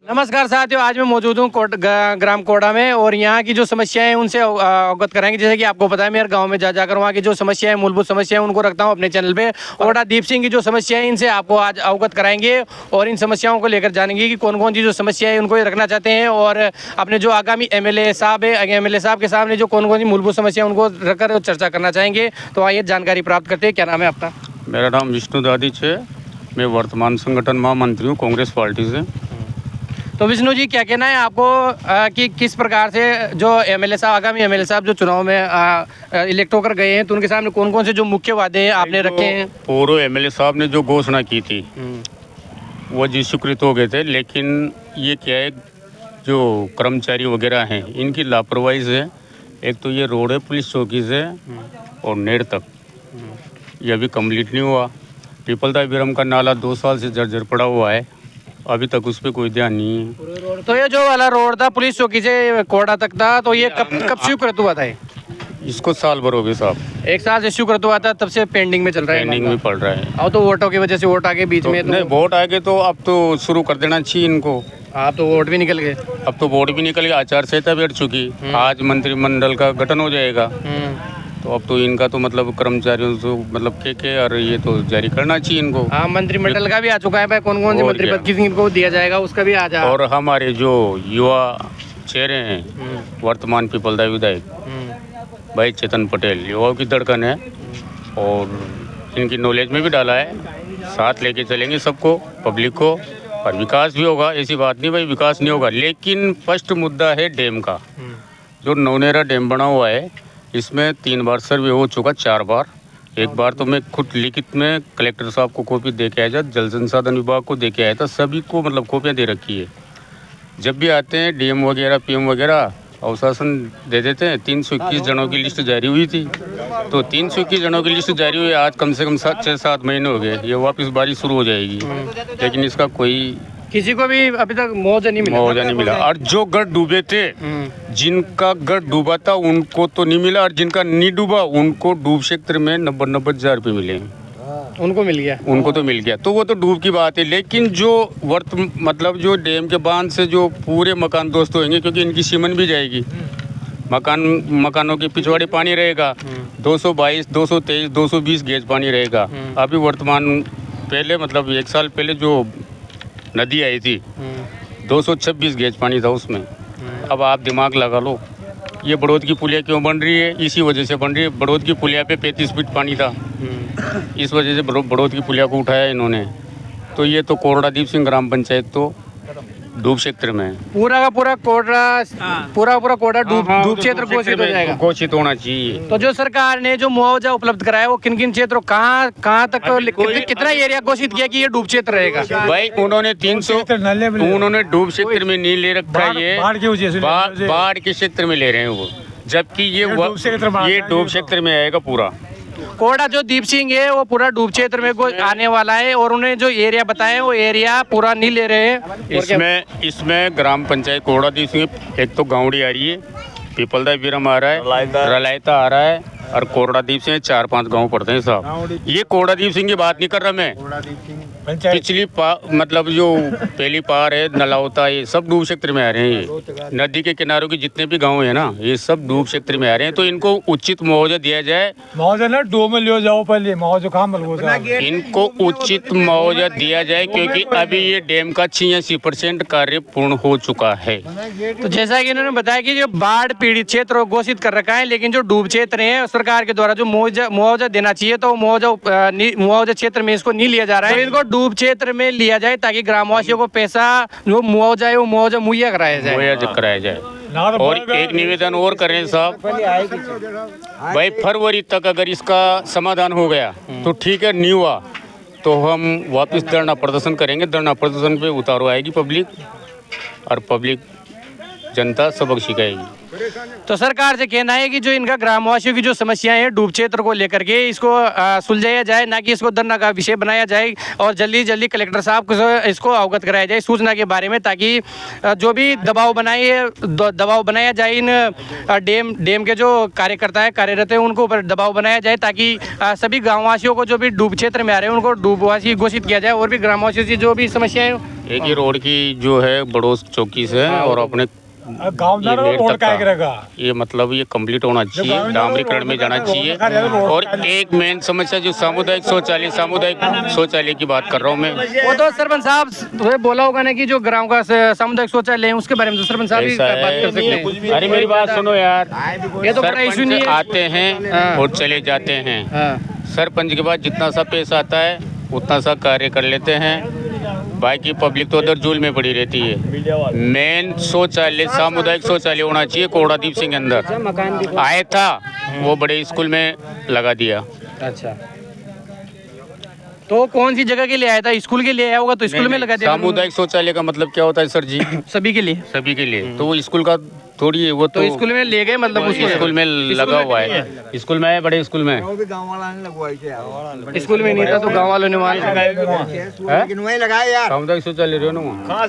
नमस्कार साथियों, आज मैं मौजूद हूँ ग्राम कोड़ा में और यहाँ की जो समस्याएं हैं उनसे अवगत कराएंगे। जैसे कि आपको पता है, मेरे गांव में जा जाकर वहाँ की जो समस्याएं, मूलभूत समस्याएं उनको रखता हूँ अपने चैनल पे। कोड़ा दीप सिंह की जो समस्याएं हैं इनसे आपको आज अवगत कराएंगे और इन समस्याओं को लेकर जानेंगे कि कौन कौन सी जो समस्याएं हैं उनको रखना चाहते हैं और अपने जो आगामी एमएलए साहब है, एमएलए साहब के सामने जो कौन कौन सी मूलभूत समस्या उनको रखकर चर्चा करना चाहेंगे। तो आइए जानकारी प्राप्त करते हैं। क्या नाम है आपका? मेरा नाम विष्णु दादिच है। मैं वर्तमान संगठन महामंत्री हूँ कांग्रेस पार्टी से। तो विष्णु जी, क्या कहना है आपको कि किस प्रकार से जो एमएलए साहब, आगामी एमएलए साहब जो चुनाव में इलेक्ट होकर गए हैं, तो उनके सामने कौन कौन से जो मुख्य वादे आपने रखे हैं? पूर्व एमएलए साहब ने जो घोषणा की थी वो जी स्वीकृत हो गए थे, लेकिन ये क्या है, जो कर्मचारी वगैरह हैं इनकी लापरवाही से, एक तो ये रोड है पुलिस चौकी से और नेड़ तक, ये अभी कम्प्लीट नहीं हुआ। पीपलदा विरम का नाला 2 साल से जर्जर पड़ा हुआ है, अभी तक उस पर कोई ध्यान नहीं है। तो ये जो वाला रोड था पुलिस चौकी से कोड़ा तक था, तो ये कब स्वीकृत हुआ था? इसको साल भर हो गए साहब। 1 साल से स्वीकृत हुआ था, तब से पेंडिंग में चल रहा है। पेंडिंग में पड़ रहा है। अब तो वोटों की वजह से वोट आगे बीच में, नहीं वोट आगे तो अब तो शुरू कर देना चाहिए इनको। आप तो वोट भी निकल गए। अब तो वोट भी निकल गया, आचार संहिता बैठ चुकी। आज मंत्रिमंडल का गठन हो जाएगा, तो अब तो इनका तो मतलब कर्मचारियों से मतलब के और ये तो जारी करना चाहिए इनको। हाँ, मंत्रिमंडल का भी आ चुका है भाई, कौन कौन से मंत्री पद किनको दिया जाएगा उसका भी आ जाए। और हमारे जो युवा चेहरे हैं, वर्तमान पीपलदा विधायक भाई चेतन पटेल, युवाओं की धड़कन है और इनकी नॉलेज में भी डाला है। साथ लेके चलेंगे सबको, पब्लिक को, और विकास भी होगा। ऐसी बात नहीं भाई विकास नहीं होगा, लेकिन फर्स्ट मुद्दा है डैम का। जो नौनेरा डैम बना हुआ है, इसमें 3 बार सर्वे हो चुका, 4 बार। एक बार तो मैं खुद लिखित में कलेक्टर साहब को कॉपी दे के आया था, जल संसाधन विभाग को दे के आया था, सभी को मतलब कॉपियाँ दे रखी है। जब भी आते हैं डीएम वगैरह पीएम वगैरह अवशासन दे देते हैं। 321 जनों की लिस्ट जारी हुई थी, तो 321 जनों की लिस्ट जारी हुई, आज कम से कम 6-7 महीने हो गए। ये वापस बारिश शुरू हो जाएगी, लेकिन इसका कोई किसी को भी अभी तक मुआवजा नहीं मिला। और जो गढ़ डूबे थे, जिनका गढ़ डूबा था उनको तो नहीं मिला, और जिनका नहीं डूबा उनको डूब क्षेत्र में 90 हज़ार रुपये मिले। उनको मिल गया, उनको तो मिल गया, तो वो तो डूब की बात है। लेकिन जो मतलब जो डैम के बांध से जो पूरे मकान दोस्त होंगे, क्योंकि इनकी सीमन भी जाएगी, मकानों के पिछवाड़े पानी रहेगा। 222, 223, 220 गेज पानी रहेगा। अभी वर्तमान पहले मतलब 1 साल पहले जो नदी आई थी 226 गेज पानी था उसमें। अब आप दिमाग लगा लो, ये बड़ौद की पुलिया क्यों बन रही है? इसी वजह से बन रही है। बड़ौद की पुलिया पे 35 फीट पानी था, इस वजह से बड़ौद की पुलिया को उठाया इन्होंने। तो ये तो कोड़ा दीप सिंह ग्राम पंचायत तो डूब क्षेत्र में पूरा का पूरा कोड़ा डूब क्षेत्र घोषित हो जाएगा, घोषित होना चाहिए। तो जो सरकार ने जो मुआवजा उपलब्ध कराया वो किन किन क्षेत्रों, कहाँ तक, कितना एरिया घोषित किया कि ये डूब क्षेत्र रहेगा? भाई उन्होंने 300 उन्होंने डूब क्षेत्र में नहीं ले रखा है, ये बाढ़ के क्षेत्र में ले रहे हैं वो, जबकि ये डूब क्षेत्र में आएगा पूरा। कोड़ा जो दीप सिंह है वो पूरा डूब क्षेत्र में आने वाला है, और उन्हें जो एरिया बताया वो एरिया पूरा नहीं ले रहे हैं। इसमें ग्राम पंचायत कोड़ा दीप सिंह, एक तो गाँवड़ी आ रही है, पीपलदा विरम आ रहा है, रलायता आ रहा है, और कोड़ा दीप सिंह 4-5 गांव पड़ते हैं साहब। ये कोड़ा दीप सिंह की बात नहीं कर रहा मैं, पिछली मतलब जो पहली पार है नलावता, ये सब डूब क्षेत्र में आ रहे हैं। ये नदी के किनारों के जितने भी गांव है ना, ये सब डूब क्षेत्र में आ रहे हैं। तो इनको उचित मुआवजा दिया जाए। मुआवजा ना डूब में ले जाओ, पहले मुआवजा कहाँ मिलेगा? इनको उचित मुआवजा दिया जाए, क्योंकि अभी ये डैम का 86% कार्य पूर्ण हो चुका है। तो जैसा कि इन्होंने बताया कि जो बाढ़ पीड़ित क्षेत्र घोषित कर रखा है, लेकिन जो डूब क्षेत्र है सरकार के द्वारा जो मुआवजा देना चाहिए, तो मुआवजा क्षेत्र में इसको नहीं लिया जा रहा है। इनको डूब क्षेत्र में लिया जाए ताकि ग्रामवासियों को पैसा जो मुआवजा है वो मुआवजा मुहैया कराया जाए। और एक निवेदन और करें साहब, भाई फरवरी तक अगर इसका समाधान हो गया तो ठीक है, नहीं हुआ तो हम वापस धरना प्रदर्शन करेंगे। धरना प्रदर्शन पे उतारो आएगी पब्लिक, और पब्लिक जनता सबक सिखाएगी। तो सरकार से कहना है कि जो इनका ग्रामवासियों की जो समस्याएं हैं डूब क्षेत्र को लेकर के इसको सुलझाया जाए, ना कि इसको धरना का विषय बनाया जाए, और जल्दी जल्दी कलेक्टर साहब को इसको अवगत कराया जाए सूचना के बारे में, ताकि जो भी दबाव बनाया जाए इन डैम के जो कार्यकर्ता है कार्यरत है उनको ऊपर दबाव बनाया जाए, ताकि सभी गाँववासियों को जो भी डूब क्षेत्र में आ रहे हैं उनको डूबवासी घोषित किया जाए, और भी ग्रामवासियों की जो भी समस्याएं। एक ही रोड की जो है बड़ोस चौकी से और अपने गाँवदार ये मेर रोड तक का का रहेगा। ये मतलब ये कंप्लीट होना चाहिए, डामरीकरण में जाना चाहिए। और एक मेन समस्या जो सामुदायिक शौचालय की बात कर रहा हूँ मैं, वो तो सरपंच साहब तो बोला होगा ना कि जो गाँव का सामुदायिक शौचालय है उसके बारे में तो सरपंच साहब ही ऐसा बात कर सकते हैं। है। अरे मेरी बात सुनो यार, ये तो बड़ा इशू नहीं सरपंच है। आते हैं और चले जाते हैं। हाँ। सरपंच के बाद जितना सा पैसा आता है उतना सा कार्य कर लेते हैं, बाकी पब्लिक तो उधर जूल में पड़ी रहती है। मेन शौचालय सामुदायिक शौचालय होना चाहिए। कोड़ादीप सिंह के अंदर आया था, वो बड़े स्कूल में लगा दिया। अच्छा, तो कौन सी जगह के लिए आया था? स्कूल के लिए आया होगा तो स्कूल में लगा दिया। सामुदायिक शौचालय का मतलब क्या होता है सर जी? सभी के लिए। सभी के लिए, तो वो स्कूल का थोड़ी है, वो तो स्कूल में ले गए मतलब उसको स्कूल में लगा हुआ है। स्कूल में है, बड़े स्कूल में। स्कूल में नहीं था तो गांव वालों ने मान सामुदायिक शौचालय रहो ना वहाँ।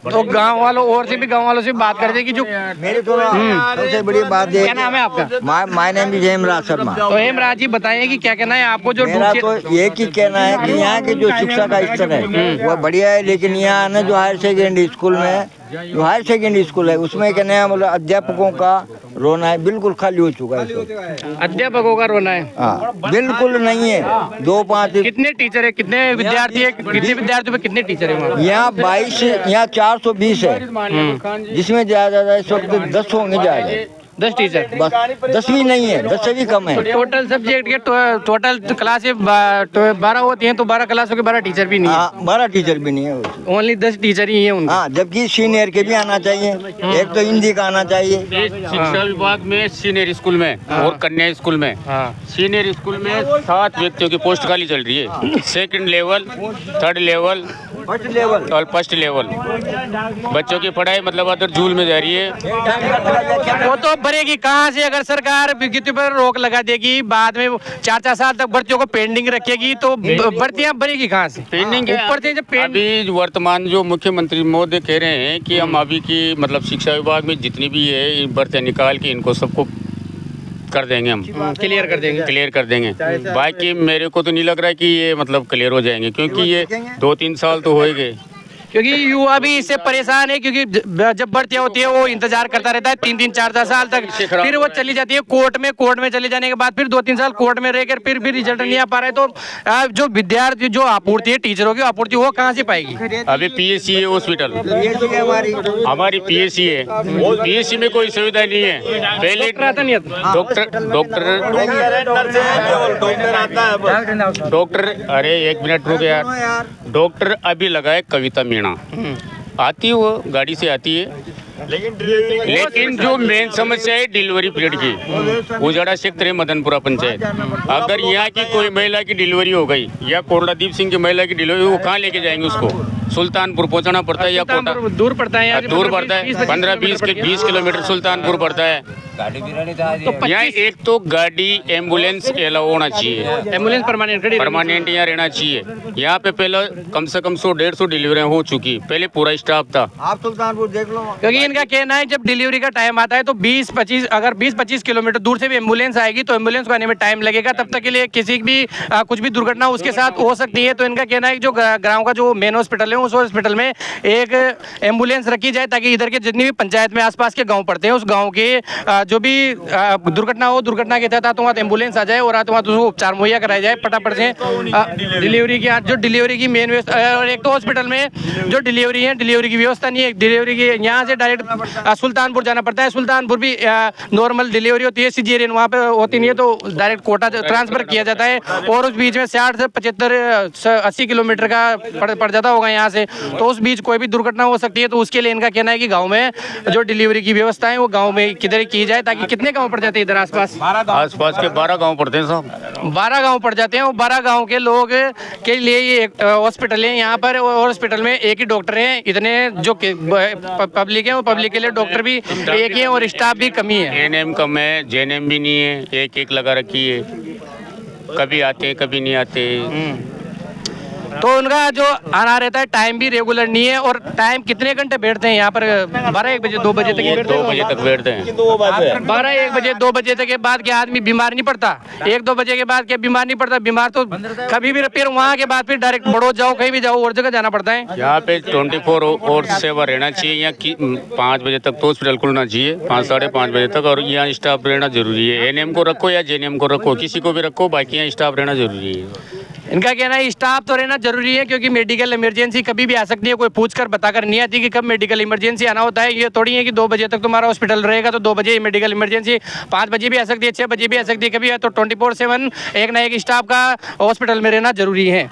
तो गांव वालों और से भी गांव वालों से बात करते कि जो मेरे को सबसे बड़ी बात क्या नाम है आपका? My name is Hemraj Sharma. तो हेमराज जी बताइए कि क्या कहना है आपको जो मेरा तो एक ही कहना है कि यहाँ के जो शिक्षा का स्तर है वो बढ़िया है, लेकिन यहाँ ना जो हायर सेकेंडरी स्कूल में जो हायर सेकेंडरी स्कूल है उसमें कहना है मतलब अध्यापकों का रोना है, बिल्कुल खाली हो चुका है। अध्यापकों का रोना है? हाँ, बिल्कुल नहीं है। 2-5 कितने टीचर है, कितने विद्यार्थी है, कितने विद्यार्थियों में कितने टीचर है वहाँ? यहाँ 22, यहाँ 420 है, जिसमें ज्यादा इस वक्त 10 होंगे ज्यादा। 10 टीचर? बस 10 भी नहीं है, 10 से भी कम है। टोटल सब्जेक्ट के टोटल क्लास 12 होती हैं, तो 12 क्लासों के 12 टीचर भी नहीं है। हाँ, 12 टीचर भी नहीं है, ओनली 10 टीचर ही है उनके। हाँ, जबकि सीनियर के भी आना चाहिए, एक तो हिंदी का आना चाहिए। शिक्षा विभाग में सीनियर स्कूल में और कन्या स्कूल में, सीनियर स्कूल में 7 व्यक्तियों की पोस्ट खाली चल रही है। Second level, third level, first level और फर्स्ट लेवल। बच्चों की पढ़ाई मतलब अदर जूल में जा रही है। वो तो भरेगी कहाँ से? अगर सरकार विज्ञप्ति पर रोक लगा देगी, बाद में 4-4 साल तक भर्तियों को पेंडिंग रखेगी, तो भर्तियां भरेगी कहाँ से? पेंडिंग ऊपर से जब अभी वर्तमान जो मुख्यमंत्री महोदय कह रहे हैं कि हम अभी की मतलब शिक्षा विभाग में जितनी भी है भर्तियां निकाल के इनको सबको कर देंगे, हम क्लियर कर देंगे। बाकी मेरे को तो नहीं लग रहा है कि ये मतलब क्लियर हो जाएंगे, क्योंकि ये 2-3 साल तो हो गए। क्योंकि युवा भी इससे परेशान है, क्योंकि जब भर्तियां होती है वो इंतजार करता रहता है 3-3, 4-4 साल तक, फिर वो चली जाती है कोर्ट में चले जाने के बाद फिर 2-3 साल कोर्ट में रहकर फिर भी रिजल्ट नहीं आ पा रहा है। तो जो विद्यार्थी जो आपूर्ति है, टीचरों की आपूर्ति, वो कहाँ से पाएगी? अभी पीएससी है हॉस्पिटल, हमारी पीएससी है, पीएससी में कोई सुविधा नहीं है। पहले डॉक्टर अरे 1 मिनट रुक यार। डॉक्टर अभी लगाए कविता मीणा, आती है वो गाड़ी से आती है, लेकिन जो मेन समस्या है डिलीवरी पीरियड की, उजाड़ा क्षेत्र है मदनपुरा पंचायत। अगर यहाँ की कोई महिला की डिलीवरी हो गई या कोड़ादीप सिंह की महिला की डिलीवरी, वो कहाँ लेके जाएंगे उसको? सुल्तानपुर पहुँचाना पड़ता है या कोटा? दूर पड़ता है, दूर पड़ता है, 15-20 किलोमीटर सुल्तानपुर पड़ता है। तो यहाँ एक तो गाड़ी एम्बुलेंस अलाउ होना चाहिए, एम्बुलेंस परमानेंट यहाँ रहना चाहिए। यहाँ पे पहले कम से कम 100-150 डिलीवरियाँ हो चुकी, पहले पूरा स्टाफ था। आप सुल्तानपुर देख लो, क्योंकि इनका कहना है जब डिलीवरी का टाइम आता है तो 20-25 किलोमीटर दूर से भी एम्बुलेंस आएगी तो एम्बुलेंस को आने में टाइम लगेगा, तब तक के लिए किसी भी कुछ भी दुर्घटना उसके साथ हो सकती है। तो इनका कहना है कि जो गाँव का जो मेन हॉस्पिटल है उस हॉस्पिटल में एक एम्बुलेंस रखी जाए, ताकि इधर के जितनी भी पंचायत में आसपास के गाँव पड़ते हैं उस गाँव के जो भी दुर्घटना हो, दुर्घटना के तहत वहाँ एम्बुलेंस आ जाए और वहाँ उसको उपचार मुहैया कराया जाए फटाफट से। डिलीवरी की जो डिलीवरी की मेन व्यवस्था, और एक तो हॉस्पिटल में जो डिलीवरी है, डिलीवरी की व्यवस्था नहीं है। डिलीवरी की यहाँ से डायरेक्ट सुल्तानपुर जाना पड़ता है, सुल्तानपुर भी नॉर्मल डिलीवरी होती है, सीजेरियन वहाँ पे होती नहीं है, तो डायरेक्ट कोटा ट्रांसफर किया जाता है। और उस बीच में 60 से 75-80 किलोमीटर का पड़ जाता होगा यहाँ यहाँ से, तो उस बीच कोई भी दुर्घटना हो सकती है। तो उसके लिए इनका कहना है कि गाँव में जो डिलीवरी की व्यवस्था है वो गाँव में किधर की जाए, ताकि कितने गाँव पड़ जाते हैं इधर आसपास? आसपास के 12 गांव पड़ते हैं साहब। 12 गांव पड़ जाते हैं। और 12 गांव के लोग के लिए ये एक हॉस्पिटल है यहाँ पर, और हॉस्पिटल में एक ही डॉक्टर है। इतने जो पब्लिक है वो पब्लिक के लिए डॉक्टर भी एक ही है और स्टाफ भी कमी है। एएनएम कम है, जेएनएम भी नहीं है, एक लगा रखी है, कभी आते कभी नहीं आते। तो उनका जो आना रहता है टाइम भी रेगुलर नहीं है। और टाइम कितने घंटे बैठते हैं यहाँ पर? 12-1 बजे 2 बजे तक 2 बजे तक बैठते हैं। 12-1 बजे 2 बजे तक के बाद क्या आदमी बीमार नहीं पड़ता? 1-2 बजे के बाद क्या बीमार नहीं पड़ता? बीमार तो कभी भी, फिर वहाँ के बाद फिर डायरेक्ट बड़ौद जाओ, कहीं भी जाओ, और जगह जाना पड़ता है। यहाँ पे 24 और सेवा रहना चाहिए। यहाँ 5 बजे तक तो हॉस्पिटल खुलना चाहिए, 5 साढ़े 5 बजे तक। और यहाँ स्टाफ रहना जरूरी है। एएनएम को रखो या जेएनएम को रखो, किसी को भी रखो, बाकी यहाँ स्टाफ रहना जरूरी है। इनका कहना है स्टाफ तो रहना जरूरी है, क्योंकि मेडिकल इमरजेंसी कभी भी आ सकती है। कोई पूछकर बताकर नहीं आती कि कब मेडिकल इमरजेंसी आना होता है। ये थोड़ी है कि 2 बजे तक तुम्हारा हॉस्पिटल रहेगा तो 2 बजे मेडिकल इमरजेंसी, 5 बजे भी आ सकती है, 6 बजे भी आ सकती है, कभी है। तो 24/7 एक ना एक स्टाफ का हॉस्पिटल में रहना जरूरी है।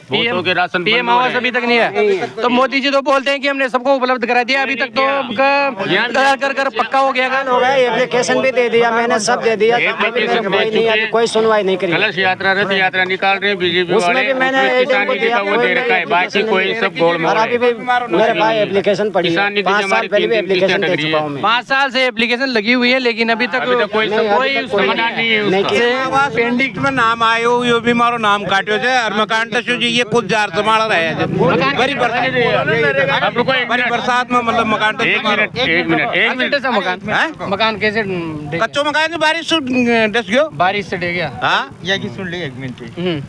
पीएम आवास अभी तक नहीं है। तो मोदी जी तो बोलते हैं कि हमने सबको उपलब्ध करा दिया, अभी तक तो कर पक्का हो गया। एप्लीकेशन भी दे दिया मैंने, सब दे दिया, कोई सुनवाई नहीं करी। कलश यात्रा रथ यात्रा निकाल रहे हैं बीजेपी उसमें वाले, भी मैंने किसान निधि का वो दे रखा है, बाकी कोई सब गोलमाल अभी भी मेरे भाई एप्लीकेशन पड़ी है, किसान निधि 5 साल पहले भी एप्लीकेशन दे चुका हूँ मैं। 5 साल से एप्लीकेशन लगी हुई है, लेकिन अभी तक कोई समाधान नहीं है उसका। पेंडिंग में नाम आयो, यो भी मारो नाम काट्यो छे। और मकान तो जी ये कुछ जार संभाल रहे हैं। बड़ी बरसात में मतलब मकान तो एक मिनट ऐसा मकान कैसे कच्चो मकान से बारिश से डस गयो, बारिश से डे गया? हाँ या की सुन ली 1 मिनट।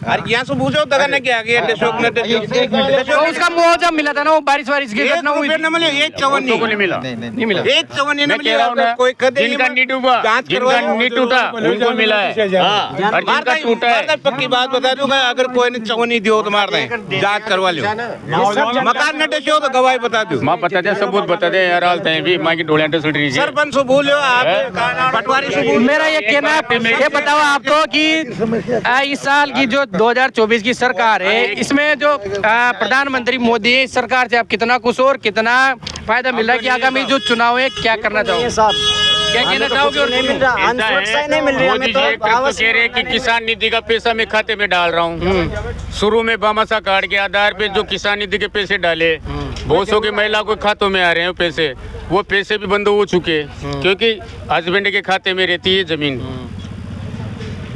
अरे यहाँ से पूछो दगा ने क्या किया डसोक ने तो उसका मुआवजा मिला था ना? वो बारिश की घटना हुई न मिले, 154 नहीं मिला, नहीं मिला। 154 मैं कह रहा हूँ ना, कोई कदे जिनका नहीं डूबा, जिनका नहीं टूटा उनको मिला है। और जिनका टूटा है, पक्की बात बता दूंगा, अगर कोई ने चवनी दियो तो मार दें, जांच करवा लियो। मकान न डसो तो गवाही बता दो। माँ बता दे, सबूत बता दे यार। हालत है भी माँ की डोलियां टूट रही है। सरपंच से बोलो, आप पटवारी से बोलो। मेरा ये कहना है, ये बताओ आपको कि इस साल की जो 2024 की सरकार है, इसमें जो प्रधानमंत्री मोदी है, इस सरकार से आप कितना खुश और कितना फायदा मिल रहा है? कि आगामी जो चुनाव है क्या करना चाहोगे? क्या कहना चाहोगे? नहीं मिल रहा, सुरक्षा नहीं मिल रही हमें तो। कह रहे कि किसान निधि का पैसा मैं खाते में डाल रहा हूँ। शुरू में बामासा कार्ड के आधार पे जो किसान निधि के पैसे डाले, बहुत सौ की महिला को खातों में आ रहे हैं पैसे, वो पैसे भी बंद हो चुके, क्योंकि हस्बैंड के खाते में रहती है जमीन।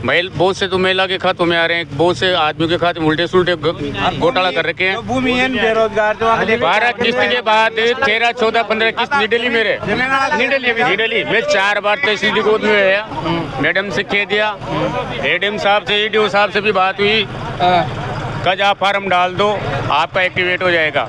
बहुत से तो महिला के खातों में आ रहे हैं, बहुत से आदमियों के खाते में उल्टे सुलटे घोटाला कर रखे हैं। भूमिहीन बेरोजगार 12 किस्त के बाद 13, 14, 15 किस्त निडली मेरे निडली मैं 4 बार तहसील की गोद में गया, मैडम से कह दिया, एडीएम साहब से, ईडीओ साहब से भी बात हुई, कल आप फार्म डाल दो, आपका एक्टिवेट हो जाएगा।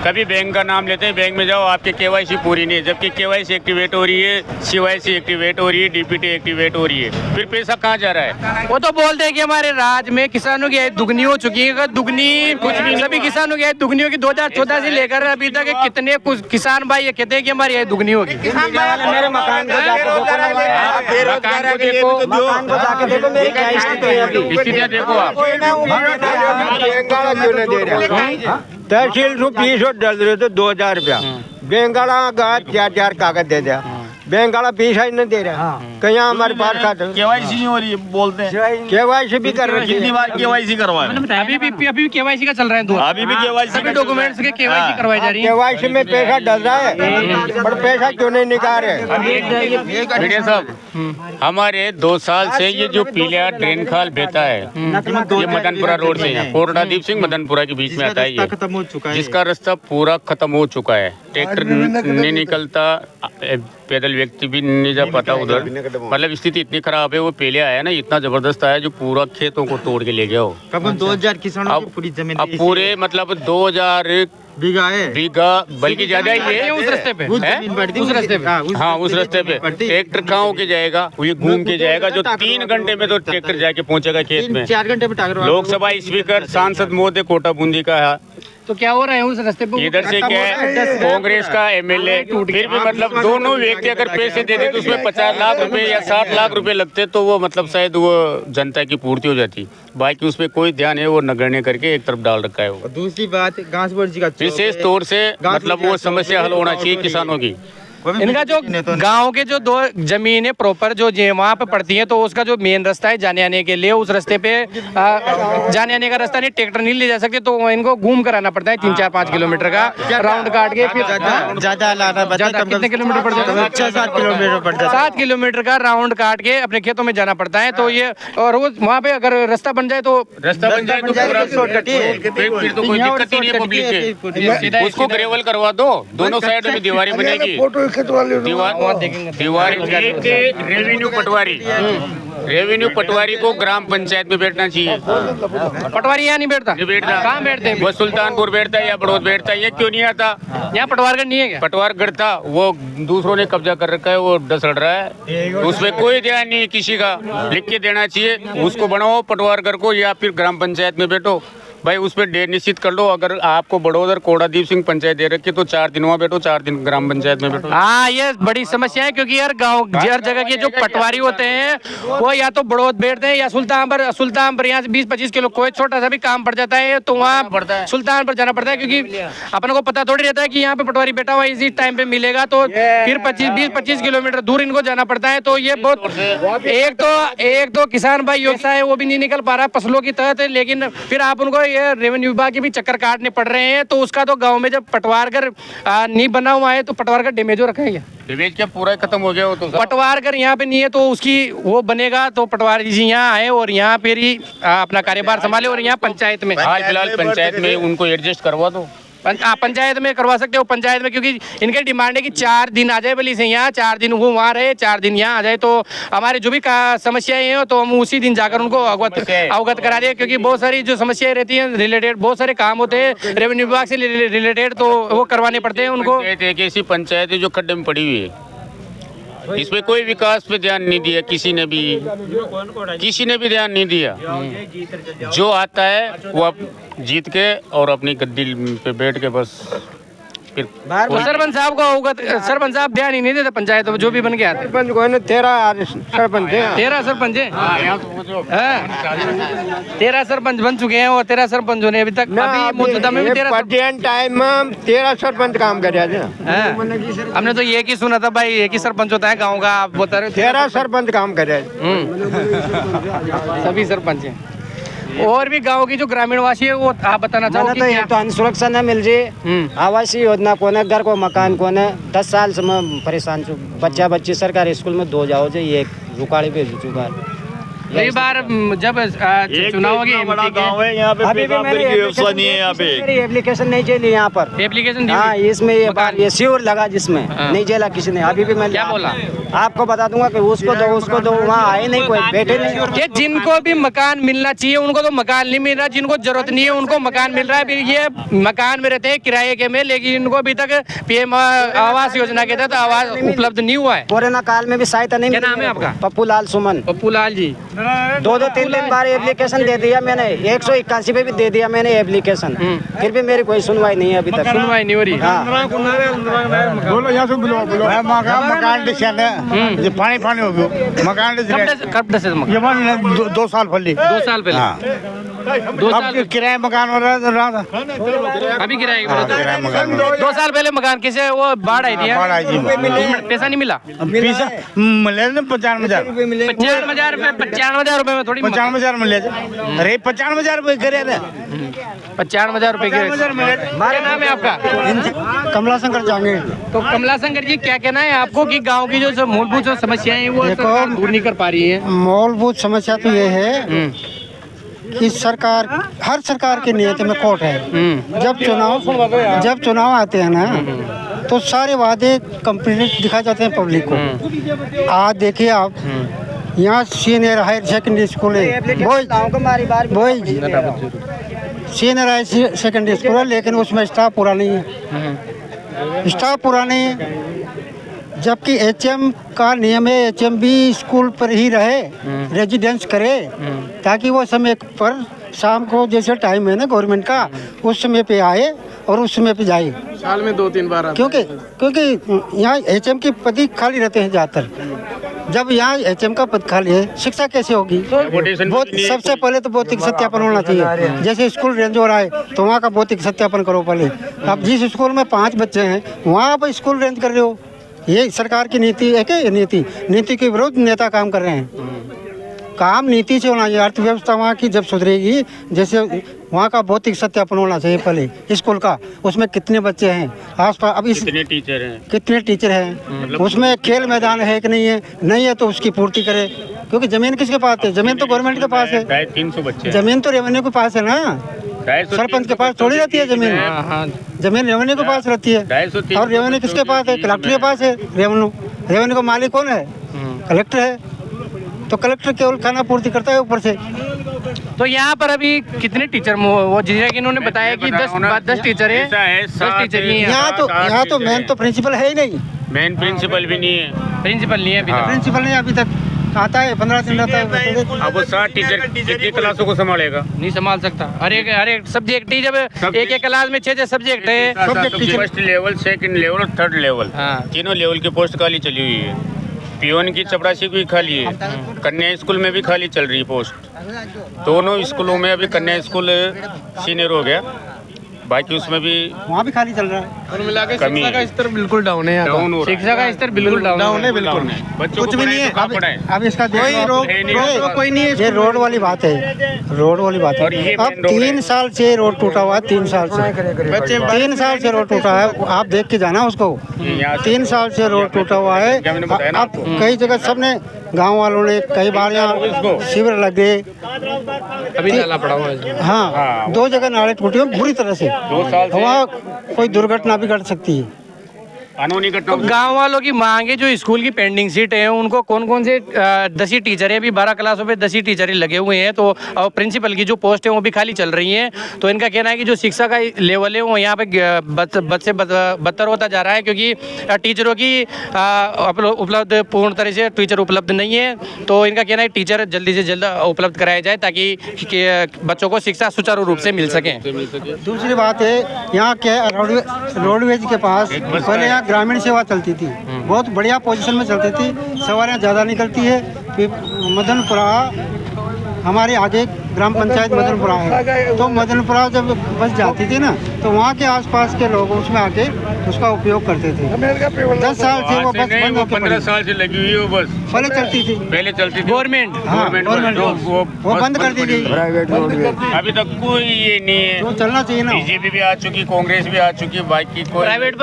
कभी बैंक का नाम लेते हैं, बैंक में जाओ, आपकी केवाईसी पूरी नहीं है, जबकि केवाईसी एक्टिवेट हो रही है, सीवाईसी एक्टिवेट हो रही है, डीपीटी एक्टिवेट हो रही है, फिर पैसा कहाँ जा रहा है? वो तो बोलते हैं कि हमारे राज्य में किसानों की आय दुगनी हो चुकी है। दुगनी कुछ भी, सभी किसानों की आय दुगनी होगी। 2014 से लेकर अभी तक कितने कुछ किसान भाई ये कहते हैं कि हमारी आय दुगनी होगी। मेरे मकान को जाके देखो मेरी क्या स्थिति है अभी। स्थितियाँ देखो आप। तहसील से फीस डल रहे थे 2000 रुपया, बैंक वाला 4 कागज दे दिया, बैंक वाला पैसा ही नहीं दे रहा। कहीं हमारे पास खाता केवाईसी नहीं हो रही है, बोलते हैं केवाईसी भी कर रहे कितनी बार केवाईसी करवाए? अभी भी केवाईसी का चल रहा है दौर। अभी भी केवाईसी सभी डॉक्यूमेंट्स के केवाईसी करवाई जा रही है। केवाईसी में पैसा डल रहा है, पर पैसा क्यों नहीं निकाल रहे? मीडिया साहब, हमारे 2 साल से ये जो पीलिया ड्रेन खाल बहता है, ये मदनपुरा रोड से यहाँ कोटरादीप सिंह मदनपुरा के बीच में आता है, ये जिसका रास्ता पूरा खत्म हो चुका है। ट्रैक्टर नहीं निकलता, पैदल व्यक्ति भी नहीं जा पाता उधर। मतलब स्थिति इतनी खराब है। वो पहले आया ना, इतना जबरदस्त आया जो पूरा खेतों को तोड़ के ले गया हो। 2000 किसानों की पूरी जमीन, अब पूरे मतलब 2000 बीघा बल्कि ज्यादा ही है उस रास्ते पे, उस रास्ते पे। हाँ, उस रास्ते पे ट्रैक्टर कहाँ होके जाएगा? ये घूम के जाएगा, जो 3 घंटे में तो ट्रैक्टर जाके पहुंचेगा खेत में। 4 घंटे में लोकसभा स्पीकर सांसद महोदय कोटा बूंदी का तो क्या हो रहा है उस रास्ते पे? इधर से क्या है, कांग्रेस का एमएलए फिर भी मतलब दोनों व्यक्ति अगर पैसे दे देते तो उसमें 50 लाख रुपए या 60 लाख रुपए लगते तो वो मतलब शायद वो जनता की पूर्ति हो जाती। बाकी उस पर कोई ध्यान है वो नगण्य करके एक तरफ डाल रखा है वो। दूसरी बात घासपुर जी का विशेष तौर से मतलब वो समस्या हल होना चाहिए किसानों की। इनका जो गांव के जो 2 जमीनें प्रॉपर जो वहाँ पे पड़ती हैं, तो उसका जो मेन रास्ता है जाने आने के लिए, उस रास्ते पे जाने आने का रास्ता नहीं, ट्रैक्टर नहीं ले जा सकते, तो इनको घूम कर आना पड़ता है 3-4-5 किलोमीटर का राउंड काट के। फिर ज्यादा कितने किलोमीटर पड़ जाता है? 7 किलोमीटर पड़ जाता है। 7 किलोमीटर का राउंड काट के अपने खेतों में जाना पड़ता है। तो ये और वो वहाँ पे अगर रास्ता बन जाए तो फिर तो कोई दिक्कत ही नहीं है पब्लिक के। उसको ग्रेवल करवा दो, दोनों साइड में दीवारी बनेगी। दीवार रेवेन्यू पटवारी को ग्राम पंचायत में बैठना चाहिए। पटवारी यहाँ नहीं बैठता? कहाँ बैठते हैं? वो सुल्तानपुर बैठता है या बड़ौद बैठता है, ये क्यों नहीं आता? यहाँ पटवारगढ़ नहीं है क्या? पटवारगढ़ था, वो दूसरों ने कब्जा कर रखा है, वो डसड़ रहा है, उसमें कोई ध्यान नहीं है किसी का। लिख के देना चाहिए, उसको बनाओ पटवारगढ़ को, या फिर ग्राम पंचायत में बैठो भाई, उस पर डेट निश्चित कर लो। अगर आपको बड़ौदर कोड़ादीप सिंह पंचायत दे रखी तो 4 दिन वहाँ बैठो, 4 दिन ग्राम पंचायत में बैठो। हाँ, ये बड़ी समस्या है, क्योंकि यार गांव हर जगह के जो पटवारी होते हैं वो या तो बड़ौद बैठते हैं या सुल्तानपुर यहाँ से 20-25 किलो कोई छोटा सा भी काम पड़ जाता है तो वहाँ सुल्तानपुर जाना पड़ता है, क्योंकि अपन को पता थोड़ी रहता है कि यहाँ पे पटवारी बैठा हुआ इसी टाइम पे मिलेगा, तो फिर 20-25 किलोमीटर दूर इनको जाना पड़ता है। तो ये बहुत एक तो किसान भाई व्यवसाय है वो भी नहीं निकल पा रहा फसलों की तहत, लेकिन फिर आप उनको ये रेवेन्यू विभाग के भी चक्कर काटने पड़ रहे हैं। तो उसका तो गांव में जब पटवारगढ़ नहीं बना हुआ है तो पटवारगढ़ डैमेज हो रखा है। डैमेज क्या पूरा खत्म हो गया वो तो। पटवारगढ़ यहाँ पे नहीं है तो उसकी वो बनेगा, तो पटवारी जी यहाँ आए और यहाँ फिर ही अपना कार्यभार संभाले। और यहाँ पंचायत में हाल फिलहाल पंचायत में उनको एडजस्ट करवा दो। पंचायत में करवा सकते हो, पंचायत में, क्योंकि इनके डिमांड है कि 4 दिन आ जाए बली से यहाँ, 4 दिन वो वहाँ रहे, 4 दिन यहाँ आ जाए, तो हमारे जो भी समस्याएं हैं तो हम उसी दिन जाकर उनको अवगत करा दें, क्योंकि बहुत सारी जो समस्याएं रहती हैं रिलेटेड, बहुत सारे काम होते हैं रेवेन्यू विभाग से रिलेटेड, तो वो करवाने पड़ते हैं उनको। एक ऐसी पंचायत है जो खड्डे में पड़ी हुई है, इसमें कोई विकास पे ध्यान नहीं दिया किसी ने भी ध्यान नहीं दिया। जो आता है वो जीत के और अपनी गद्दी पे बैठ के बस फिर सरपंच साहब को अवगत, सरपंच साहब ध्यान ही नहीं देते पंचायत में, जो भी बन के आते। सरपंच को है ना 13 सरपंच है। 13 सरपंच है, 13 सरपंच बन चुके हैं और 13 सरपंचों ने अभी तक मौजूदा में भी 13 टाइम में 13 सरपंच काम कर रहे हैं। हमने तो एक ही सुना था भाई, एक ही सरपंच होता है गाँव का, आप बता रहे 13 सरपंच काम कर रहे हैं। सभी सरपंच हैं। और भी गांव की जो ग्रामीण वासी है वो आप बताना चाहो? तो ये तो अन्न सुरक्षा न मिल जी, आवासीय योजना कौन है, घर को मकान कौन है। 10 साल से मैं परेशान छू, बच्ची सरकारी स्कूल में 2 जाओ जो ये रुकाड़ी भेज चुका है। कई बार जब चुनाव होगी अभी भी मेरी एप्लीकेशन नहीं चली यहाँ पर, एप्लीकेशन हाँ इसमें ये शिविर लगा जिसमें नहीं चला किसी ने। अभी भी मैं क्या बोला आपको बता दूंगा कि उसको दो वहाँ आए नहीं, कोई बैठे नहीं। ये जिनको भी मकान मिलना चाहिए उनको तो मकान नहीं मिल रहा, जिनको जरूरत नहीं है उनको मकान मिल रहा है। ये मकान में रहते हैं किराए के में, लेकिन इनको अभी तक PM आवास योजना के तहत आवास उपलब्ध नहीं हुआ है। कोरोना काल में भी सहायता नहीं मिली। क्या नाम है आपका? पप्पू लाल सुमन। पप्पू लाल जी, 2-3 बार एप्लीकेशन दे दिया मैंने, 181 पे भी दे दिया मैंने एप्लीकेशन, फिर भी मेरी कोई सुनवाई नहीं है अभी तक। सुनवाई नहीं हो रही। बोलो यहाँ से बोलो मकान डिसीजन है, पानी हो गयो मकान कब से ये 2 साल पहले 2 साल पहले 2 साल किराए मकान हो रहा था। अभी किराए 2 साल पहले मकान किसे वो बाढ़ आई थी, पैसा नहीं मिला। पैसा मिले 95,000 95,000 रुपए में थोड़ी 95,000 मिले। अरे 95,000 रुपए करे थे, 95,000 रुपए क्या नाम है आपका? कमला शंकर जाएंगे। तो कमला शंकर जी, क्या कहना है आपको कि गांव की जो मूलभूत जो समस्याएं हैं वो सरकार दूर नहीं कर पा रही है? मूलभूत समस्या तो ये है कि हर सरकार की नीयत में खोट है। जब चुनाव आते हैं ना तो सारे वादे कंप्लीट दिखाए जाते हैं पब्लिक को। आज देखिए आप यहाँ सीनियर हायर सेकेंडरी स्कूल है, सीनियर हायर सेकेंडरी स्कूल है, लेकिन उसमें स्टाफ पूरा नहीं है। स्टाफ पूरा नहीं है, जबकि HM का नियम है HM भी स्कूल पर ही रहे, रेजिडेंस करे, ताकि वो समय पर शाम को जैसे टाइम है ना गवर्नमेंट का, उस समय पे आए और उस समय पे जाए। साल में 2-3 बार क्योंकि यहाँ एचएम की पद खाली रहते हैं ज़्यादातर। जब यहाँ एचएम का पद खाली है, शिक्षा कैसे होगी? बहुत सबसे पहले तो भौतिक सत्यापन होना चाहिए। जैसे स्कूल रेंज हो रहा है तो वहाँ का भौतिक सत्यापन करो पहले। अब जिस स्कूल में 5 बच्चे हैं वहाँ आप स्कूल रेंज कर रहे हो, ये सरकार की नीति है कि नीति के विरुद्ध नेता काम कर रहे हैं। काम नीति से होना चाहिए। अर्थव्यवस्था वहाँ की जब सुधरेगी, जैसे वहाँ का भौतिक सत्यापन होना चाहिए पहले स्कूल का, उसमें कितने बच्चे हैं आसपास, अब इस कितने टीचर हैं, उसमें खेल मैदान है कि नहीं है तो उसकी पूर्ति करे। क्योंकि जमीन किसके पास है? जमीन तो गवर्नमेंट के पास है। 300 बच्चे, जमीन तो रेवेन्यू के पास है ना, सरपंच के पास थोड़ी रहती है जमीन। जमीन रेवेन्यू के पास रहती है। और रेवेन्यू किसके पास है? कलेक्टर के पास है रेवेन्यू का मालिक कौन है? कलेक्टर है। तो कलेक्टर केवल खाना पूर्ति करता है ऊपर से। तो यहाँ पर अभी कितने टीचर, वो जैसे कि इन्होंने बताया कि 10 टीचर है, 10 टीचर ही हैं। यहाँ तो मेन तो प्रिंसिपल है ही नहीं। मेन प्रिंसिपल भी नहीं है। प्रिंसिपल नहीं है अभी तक। प्रिंसिपल नहीं अभी तक आता है, 15 दिन रहता है। अब वो 60 टीचर कितनी क्लासों को संभालेगा? नहीं संभाल सकता। हर एक सब्जेक्ट ही, जब एक क्लास में 6 सब्जेक्ट है। फर्स्ट लेवल, सेकंड लेवल और थर्ड लेवल, तीनों लेवल की पोस्ट खाली चली हुई है। पियोन की चपरासी भी खाली है, कन्या स्कूल में भी खाली चल रही है पोस्ट। दोनों स्कूलों में अभी कन्या स्कूल सीनियर हो गया, बाकी उसमें भी वहाँ भी खाली चल रहा है। और मिला के शिक्षा का स्तर बिल्कुल डाउन है। शिक्षा का स्तर बिल्कुल डाउन है, बिल्कुल बच्चों कुछ भी नहीं है। अब इसका कोई नहीं है। ये रोड वाली बात है, रोड वाली बात है। अब 3 साल से रोड टूटा हुआ है, 3 साल से रोड टूटा है। आप देख के जाना उसको। 3 साल से रोड टूटा हुआ है। अब कई जगह सबने, गांव वालों ने कई बार यहाँ शिविर लग गए। अभी नाला पड़ा हुआ है। हाँ, 2 जगह नाले टूटे हुए बुरी तरह से। 2 साल से वहाँ कोई दुर्घटना भी घट सकती है। तो गांव वालों की मांग है, जो स्कूल की पेंडिंग सीट है उनको कौन से 10 ही टीचर है, अभी 12 क्लासों पे 10 ही टीचर ही लगे हुए हैं। तो और प्रिंसिपल की जो पोस्ट है वो भी खाली चल रही हैं। तो इनका कहना है कि जो शिक्षा का लेवल है वो यहाँ पे बद से बदतर होता जा रहा है, क्योंकि टीचरों की उपलब्ध पूर्ण तरह से टीचर उपलब्ध नहीं है। तो इनका कहना है टीचर जल्दी से जल्द उपलब्ध कराया जाए ताकि बच्चों को शिक्षा सुचारू रूप से मिल सके। दूसरी बात है, यहाँ के रोडवेज के पास पहले यहाँ ग्रामीण सेवा चलती थी, बहुत बढ़िया पोजीशन में चलती थी, सवारियाँ ज़्यादा निकलती है। फिर मदनपुरा हमारे आगे ग्राम पंचायत मदनपुरा है, तो मदनपुरा जब बस जाती थी ना तो वहाँ के आसपास के लोग उसमें आके उसका उपयोग करते थे। 10 साल से वो बस बंद होकर 15 साल से लगी हुई है वो बस। पहले चलती थी गवर्नमेंट, वो बंद कर दी गई। अभी तक कोई ये नहीं है। तो चलना चाहिए ना। बीजेपी भी आ चुकी, कांग्रेस भी आ चुकी, बाकी कोई प्राइवेट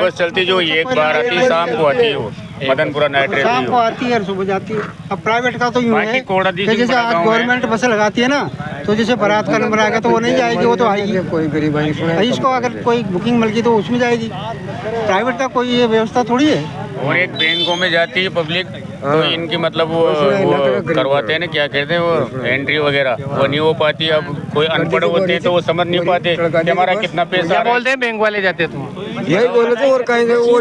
बस चलती जो एक बार आती है, शाम को आती है वो मदनपुरा नाइट रहती है, शाम को आती है और सुबह जाती है। अब प्राइवेट का तो यूँ है बाकी कोड़ा कि जैसे आज गवर्नमेंट बस लगाती है ना, तो जैसे बारात का नंबर आएगा तो वो नहीं जाएगी, वो तो आएगी। कोई गरीब इसको अगर कोई बुकिंग मिल गई तो उसमें जाएगी। प्राइवेट का कोई ये व्यवस्था थोड़ी है। और एक बैंकों में जाती है पब्लिक, तो इनकी मतलब वो करवाते हैं ना, क्या कहते हैं वो एंट्री वगैरह, वो नहीं हो पाती। अब कोई अनपढ़ होते हैं तो वो समझ नहीं पाते कि हमारा कितना पैसा बोलते हैं बैंक वाले जाते तुम यही बोले तो और कहेंगे वो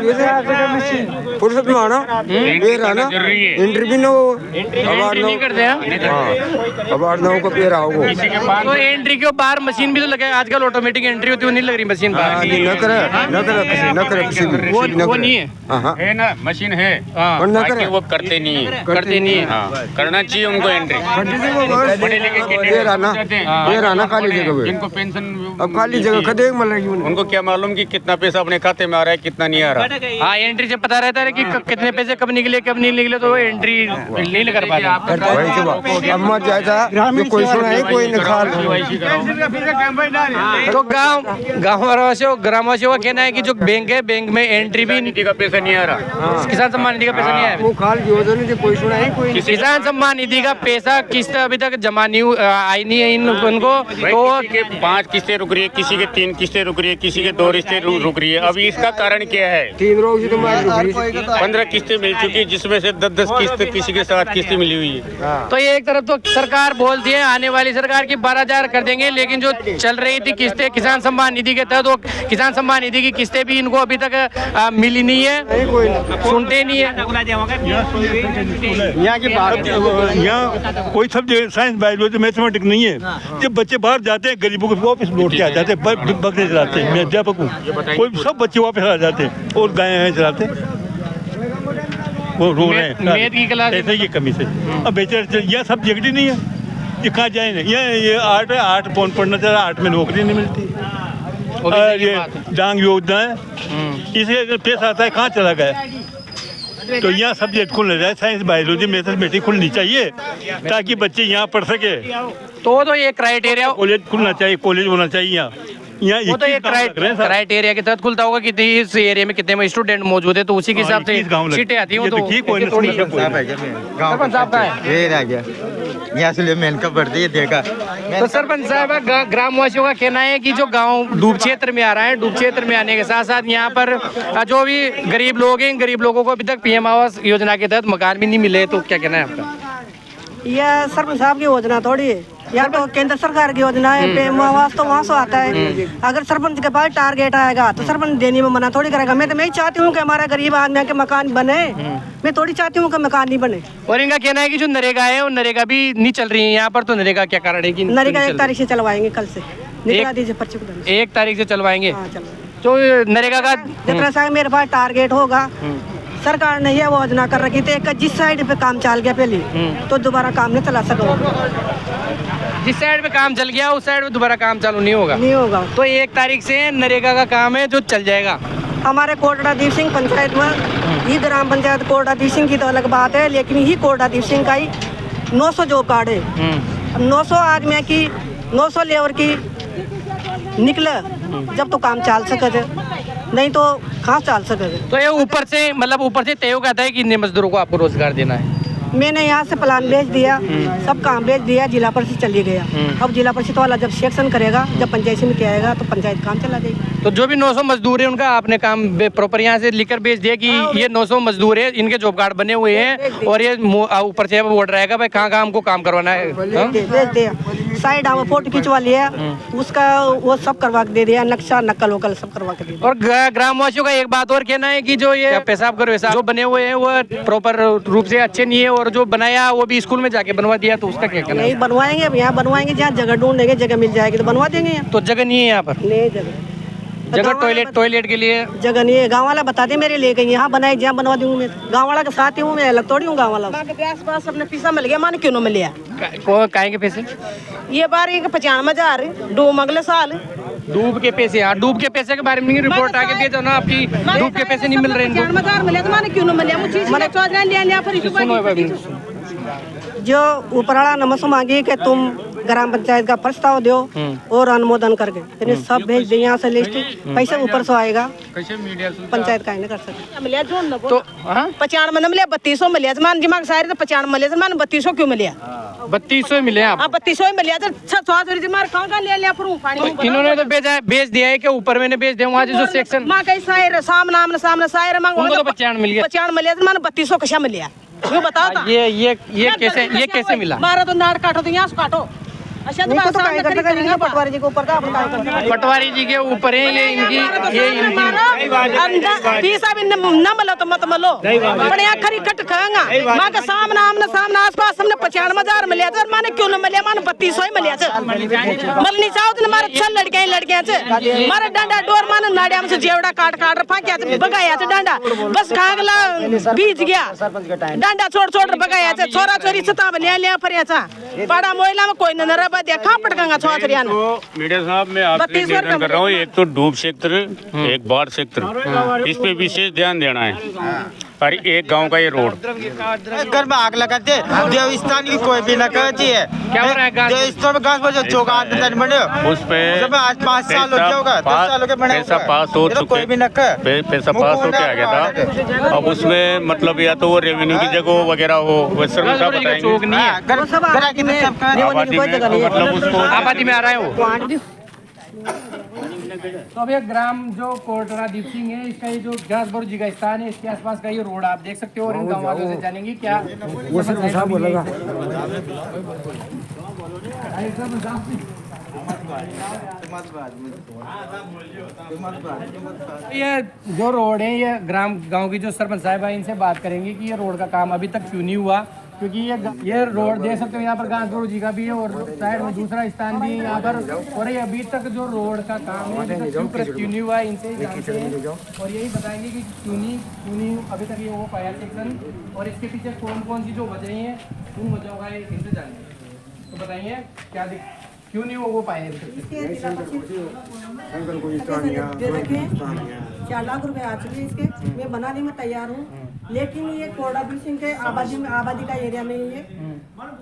फुर्सत में आना जरूरी है। एंट्री भी न हो, नहीं करते हैं। अब 8-9 को पेड़ आओ। तो एंट्री के बाहर मशीन भी तो लगा है आजकल, ऑटोमेटिक एंट्री होती है, नहीं लग रही मशीन बाहर। न करे किसी वो नहीं है ना, मशीन है, बाकी वो करते नहीं है। करना चाहिए उनको एंट्री। पढ़े लिखे आना खाली जगह, जिनको पेंशन अब खाली जगह खदे मिलेगी, उनको क्या मालूम कि कितना पैसा अपने खाते में आ रहा है, कितना नहीं आ रहा। हाँ, एंट्री से पता रहता है कि कितने पैसे कब निकले कब नहीं निकले, तो वो एंट्री नहीं कर पाते। अब मत जाता कोई सुना है, कोई निकाल। तो गाँववासियों ग्रामवासियों का कहना है कि जो बैंक है, बैंक में एंट्री भी निधि का पैसा नहीं आ रहा, किसान सम्मान निधि का पैसा नहीं आया। वो खाल की वजह नहीं, कोई सुना है कोई। किसान सम्मान निधि का पैसा किस्त अभी तक जमा नहीं आई नहीं है उनको। तो किसी के 5 किस्तें रुक रही है, किसी के 3 किस्तें रुक रही है, किसी के 2 किस्तें रुक रही है। अभी इसका कारण क्या है? 15 किस्तें मिल चुकी, जिसमें से 10-10 किस्त किसी के साथ किस्तें मिली हुई है। तो ये एक तरफ तो सरकार बोलती है आने वाली सरकार की 12,000 कर देंगे, लेकिन जो चल रही थी किस्तें किसान सम्मान निधि के तहत, वो किसान सम्मान निधि की किस्तें भी इनको अभी तक मिली नहीं है, सुनते नहीं है। यहाँ की बात, यहाँ कोई सब्जेक्ट साइंस बायोलॉजी मैथमेटिक्स नहीं है। जब बच्चे बाहर जाते हैं गरीबों को वापस लौट के आ जाते हैं, बकरे चलाते हैं। मैं अध्यापक हूँ, कोई सब बच्चे वापस आ जाते हैं और गाय चलाते हैं, वो रो रहे हैं मैथ की क्लास ऐसे ही कमी से। अब बेचारे यह सब्जेक्ट ही नहीं है, ये कहाँ जाए? ये आर्ट है, आर्ट कौन पढ़ना चाह रहा, आर्ट में नौकरी नहीं मिलती। ये डांग योजना है, इसके पैसा आता है, कहाँ चला गया? तो यहाँ सब्जेक्ट खुलना चाहिए, साइंस बायोलॉजी मैथमेटिक्स खुलनी चाहिए ताकि बच्चे यहाँ पढ़ सके। तो ये क्राइटेरिया कॉलेज खुलना चाहिए, कॉलेज होना चाहिए यहाँ। वो तो ये क्राइटेरिया के तहत खुलता होगा कितने इस एरिया में कितने स्टूडेंट मौजूद है, तो उसी के हिसाब से सीटें आती हैं। तो सरपंच साहब का है, यहाँ से मेनका बढ़ती है देखा। तो सरपंच साहब ग्रामवासियों का कहना है कि जो गांव डूब क्षेत्र में आ रहा है, डूब क्षेत्र में आने के साथ साथ यहाँ पर जो भी गरीब लोग हैं, गरीब लोगों को अभी तक पीएम आवास योजना के तहत मकान भी नहीं मिले, तो क्या कहना है आपका? यह सरपंच साहब की योजना थोड़ी है, यहाँ तो केंद्र सरकार की योजना है। पीएम आवास तो वहाँ से आता है। अगर सरपंच के पास टारगेट आएगा तो सरपंच देने में मना थोड़ी करेगा। मैं तो मैं चाहती हूँ कि हमारा गरीब आदमी के मकान बने, मैं थोड़ी चाहती हूँ कि मकान नहीं बने। और इनका कहना है कि जो नरेगा है वो नरेगा भी नहीं चल रही है यहाँ पर, तो नरेगा क्या कारण है कि नरेगा 1 तारीख से चलवाएंगे, कल से निकला दीजिए पर्ची को। 1 तारीख से चलवाएंगे। तो नरेगा का जितना सा मेरे पास टारगेट होगा, सरकार ने यह योजना कर रखी थी, जिस साइड पे काम चल गया पहले तो दोबारा काम नहीं चला सका। जिस साइड पे काम चल गया उस साइड पे दोबारा काम चालू नहीं होगा। तो 1 तारीख से नरेगा का काम है जो चल जाएगा। हमारे कोटड़ा दीप सिंह पंचायत में, ये ग्राम पंचायत कोटड़ा दीप सिंह की तो अलग बात है, लेकिन ही कोटड़ा दीप सिंह का ही 900 जॉब कार्ड है। 900 आदमी की 900 लेबर की निकले जब तो काम चल सके, नहीं तो कहाँ चल सके। तो ये ऊपर से मतलब ऊपर से तय कहता है कि इतने मजदूरों को आपको रोजगार देना है। मैंने यहाँ से प्लान भेज दिया, सब काम भेज दिया, जिला परिषद चली गया। अब जिला परिषद वाला जब सेक्शन करेगा, जब पंचायत समिति आएगा तो पंचायत काम चला जाएगी। तो जो भी 900 मजदूर है उनका आपने काम प्रॉपर यहाँ से लिखकर भेज दिया कि ये 900 मजदूर है, इनके जॉब कार्ड बने हुए हैं और ये ऊपर से बोर्ड रहेगा भाई कहाँ हमको काम करवाना है। भेज दिया, साइड हम फोटो खिंचवा लिया, उसका वो सब करवा के दे दिया, नक्शा नकल वकल सब करवा के दिया। और ग्रामवासियों का एक बात और कहना है कि जो ये पेशाब करो वैसा जो बने हुए हैं वो प्रॉपर रूप से अच्छे नहीं है, और जो बनाया वो भी स्कूल में जाके बनवा दिया, तो उसका क्या कहना है? नहीं बनवाएंगे, अब यहाँ बनवाएंगे, जहाँ जगह ढूंढेंगे, जगह मिल जाएगी तो बनवा देंगे। तो जगह नहीं है यहाँ पर? नहीं जगह टॉयलेट के लिए जगह नहीं है। गाँव वाला बता दे मेरे ले गई, यहाँ बनाए जहाँ बनवा दूंगी मैं। गाँव वाला के साथ ही हूँ मैं, अलग थोड़ी हूँ। गाँव वाला आस पास अपने पैसा मिल गया, माने क्यों न मिले? काहे के पैसे? ये बार 95,000 डूब अगले साल। डूब के पैसे? हाँ, डूब के पैसे के बारे में रिपोर्ट आके भेजो ना आपकी। डूब के पैसे नहीं मिल रहे हैं। 95,000 मिले तो माने क्यों न मिले? जो ऊपरवाला नमस मांगी कि तुम ग्राम पंचायत का प्रस्ताव दो और अनुमोदन करके, फिर सब भेज दे यहाँ से लिस्ट, पैसा ऊपर से आएगा, पंचायत का नहीं कर सकते। तो 95 मिले, 3200 मिले मान दिमाग सारे, तो 95 मिले मान 3200 क्यों मिले? 3200 मिले आप? 3200 मिले तो इन्होंने तो भेज दिया है कि ऊपर मैंने भेज दिया वहाँ जो सेक्शन माँ कई साइर सामने साइर मांग 95 मिल गया। 95 मिले तो मान 3200 कशा मिले? ये बताओ ये कैसे मिला? मारा तो नाड़ काटो तो यहाँ से काटो। पटवारी जी के ऊपर का पटवारी जी के ऊपर है ये इनकी पीसा भी न मिलो तो मत मिलो, पर यहाँ खरी कट खाएंगा। माँ का सामने आस पास हमने 95,000 मिले थे, माने क्यों न मिले? माने 3200 ही मिले थे। मलनी चाहो तो हमारे 6 लड़कियां थे, मारे डंडा डोर माने नाड़िया में से जेवड़ा काट रफा बगाया थे डंडा, बस खागला बीज गया डंडा छोड़ बगाया थे। छोरा छोरी सता लिया पर पाड़ा मोहल्ला में कोई न रहा देखा पटकांगा छोरिया। मीडिया साहब मैं आपसे निवेदन कर रहा हूँ, एक तो डूब क्षेत्र, एक बाढ़ क्षेत्र, इस पे विशेष ध्यान देना है। और एक गांव का ये रोड घर में आग लगाते देवस्थान की कोई भी न करती है। क्या हो रहा है? देवस्थान में गांव पर जो बने उस पे आज 5 साल हो गया होगा, 10 साल हो गए बने, पैसा पास हो चुके, कोई भी न कर पैसा पास होके आ गया था। अब उसमें मतलब या तो वो रेवेन्यू की जगह वगैरह हो, वैसे बताएंगे चौक नहीं है आबादी में, मतलब उसको आबादी में आ रहा है वो। तो अब ये ग्राम जो कोटरा दीप सिंह है, इसका ये जो घासबोर जी का स्थान है, इसके आसपास का ये रोड आप देख सकते हो और इन गाँव वालों से जानेंगे क्या वो सब बोलेगा। ये जो रोड है, ये गांव की जो सरपंच साहब है, इनसे बात करेंगे कि ये रोड का काम अभी तक क्यों नहीं हुआ, क्योंकि ये रोड देख सकते हो यहाँ पर घासबोर जी का भी है और साइड में दूसरा स्थान भी है यहाँ पर, और ये अभी तक जो रोड का काम है अभी तक क्यों नहीं हुआ, इनसे जानते हैं और यही बताएंगे कि क्यों नहीं अभी तक ये हो पाया सेक्शन, और इसके पीछे कौन कौन सी जो वजह हैं उन वजहों का इनसे जानेंगे। तो बताइए क्या क्यों नहीं हो पाए? 4 लाख रुपए आ चुके हैं इसके, मैं बनाने में तैयार हूँ, लेकिन ये कोड़ा सिंह के आबादी का एरिया में ये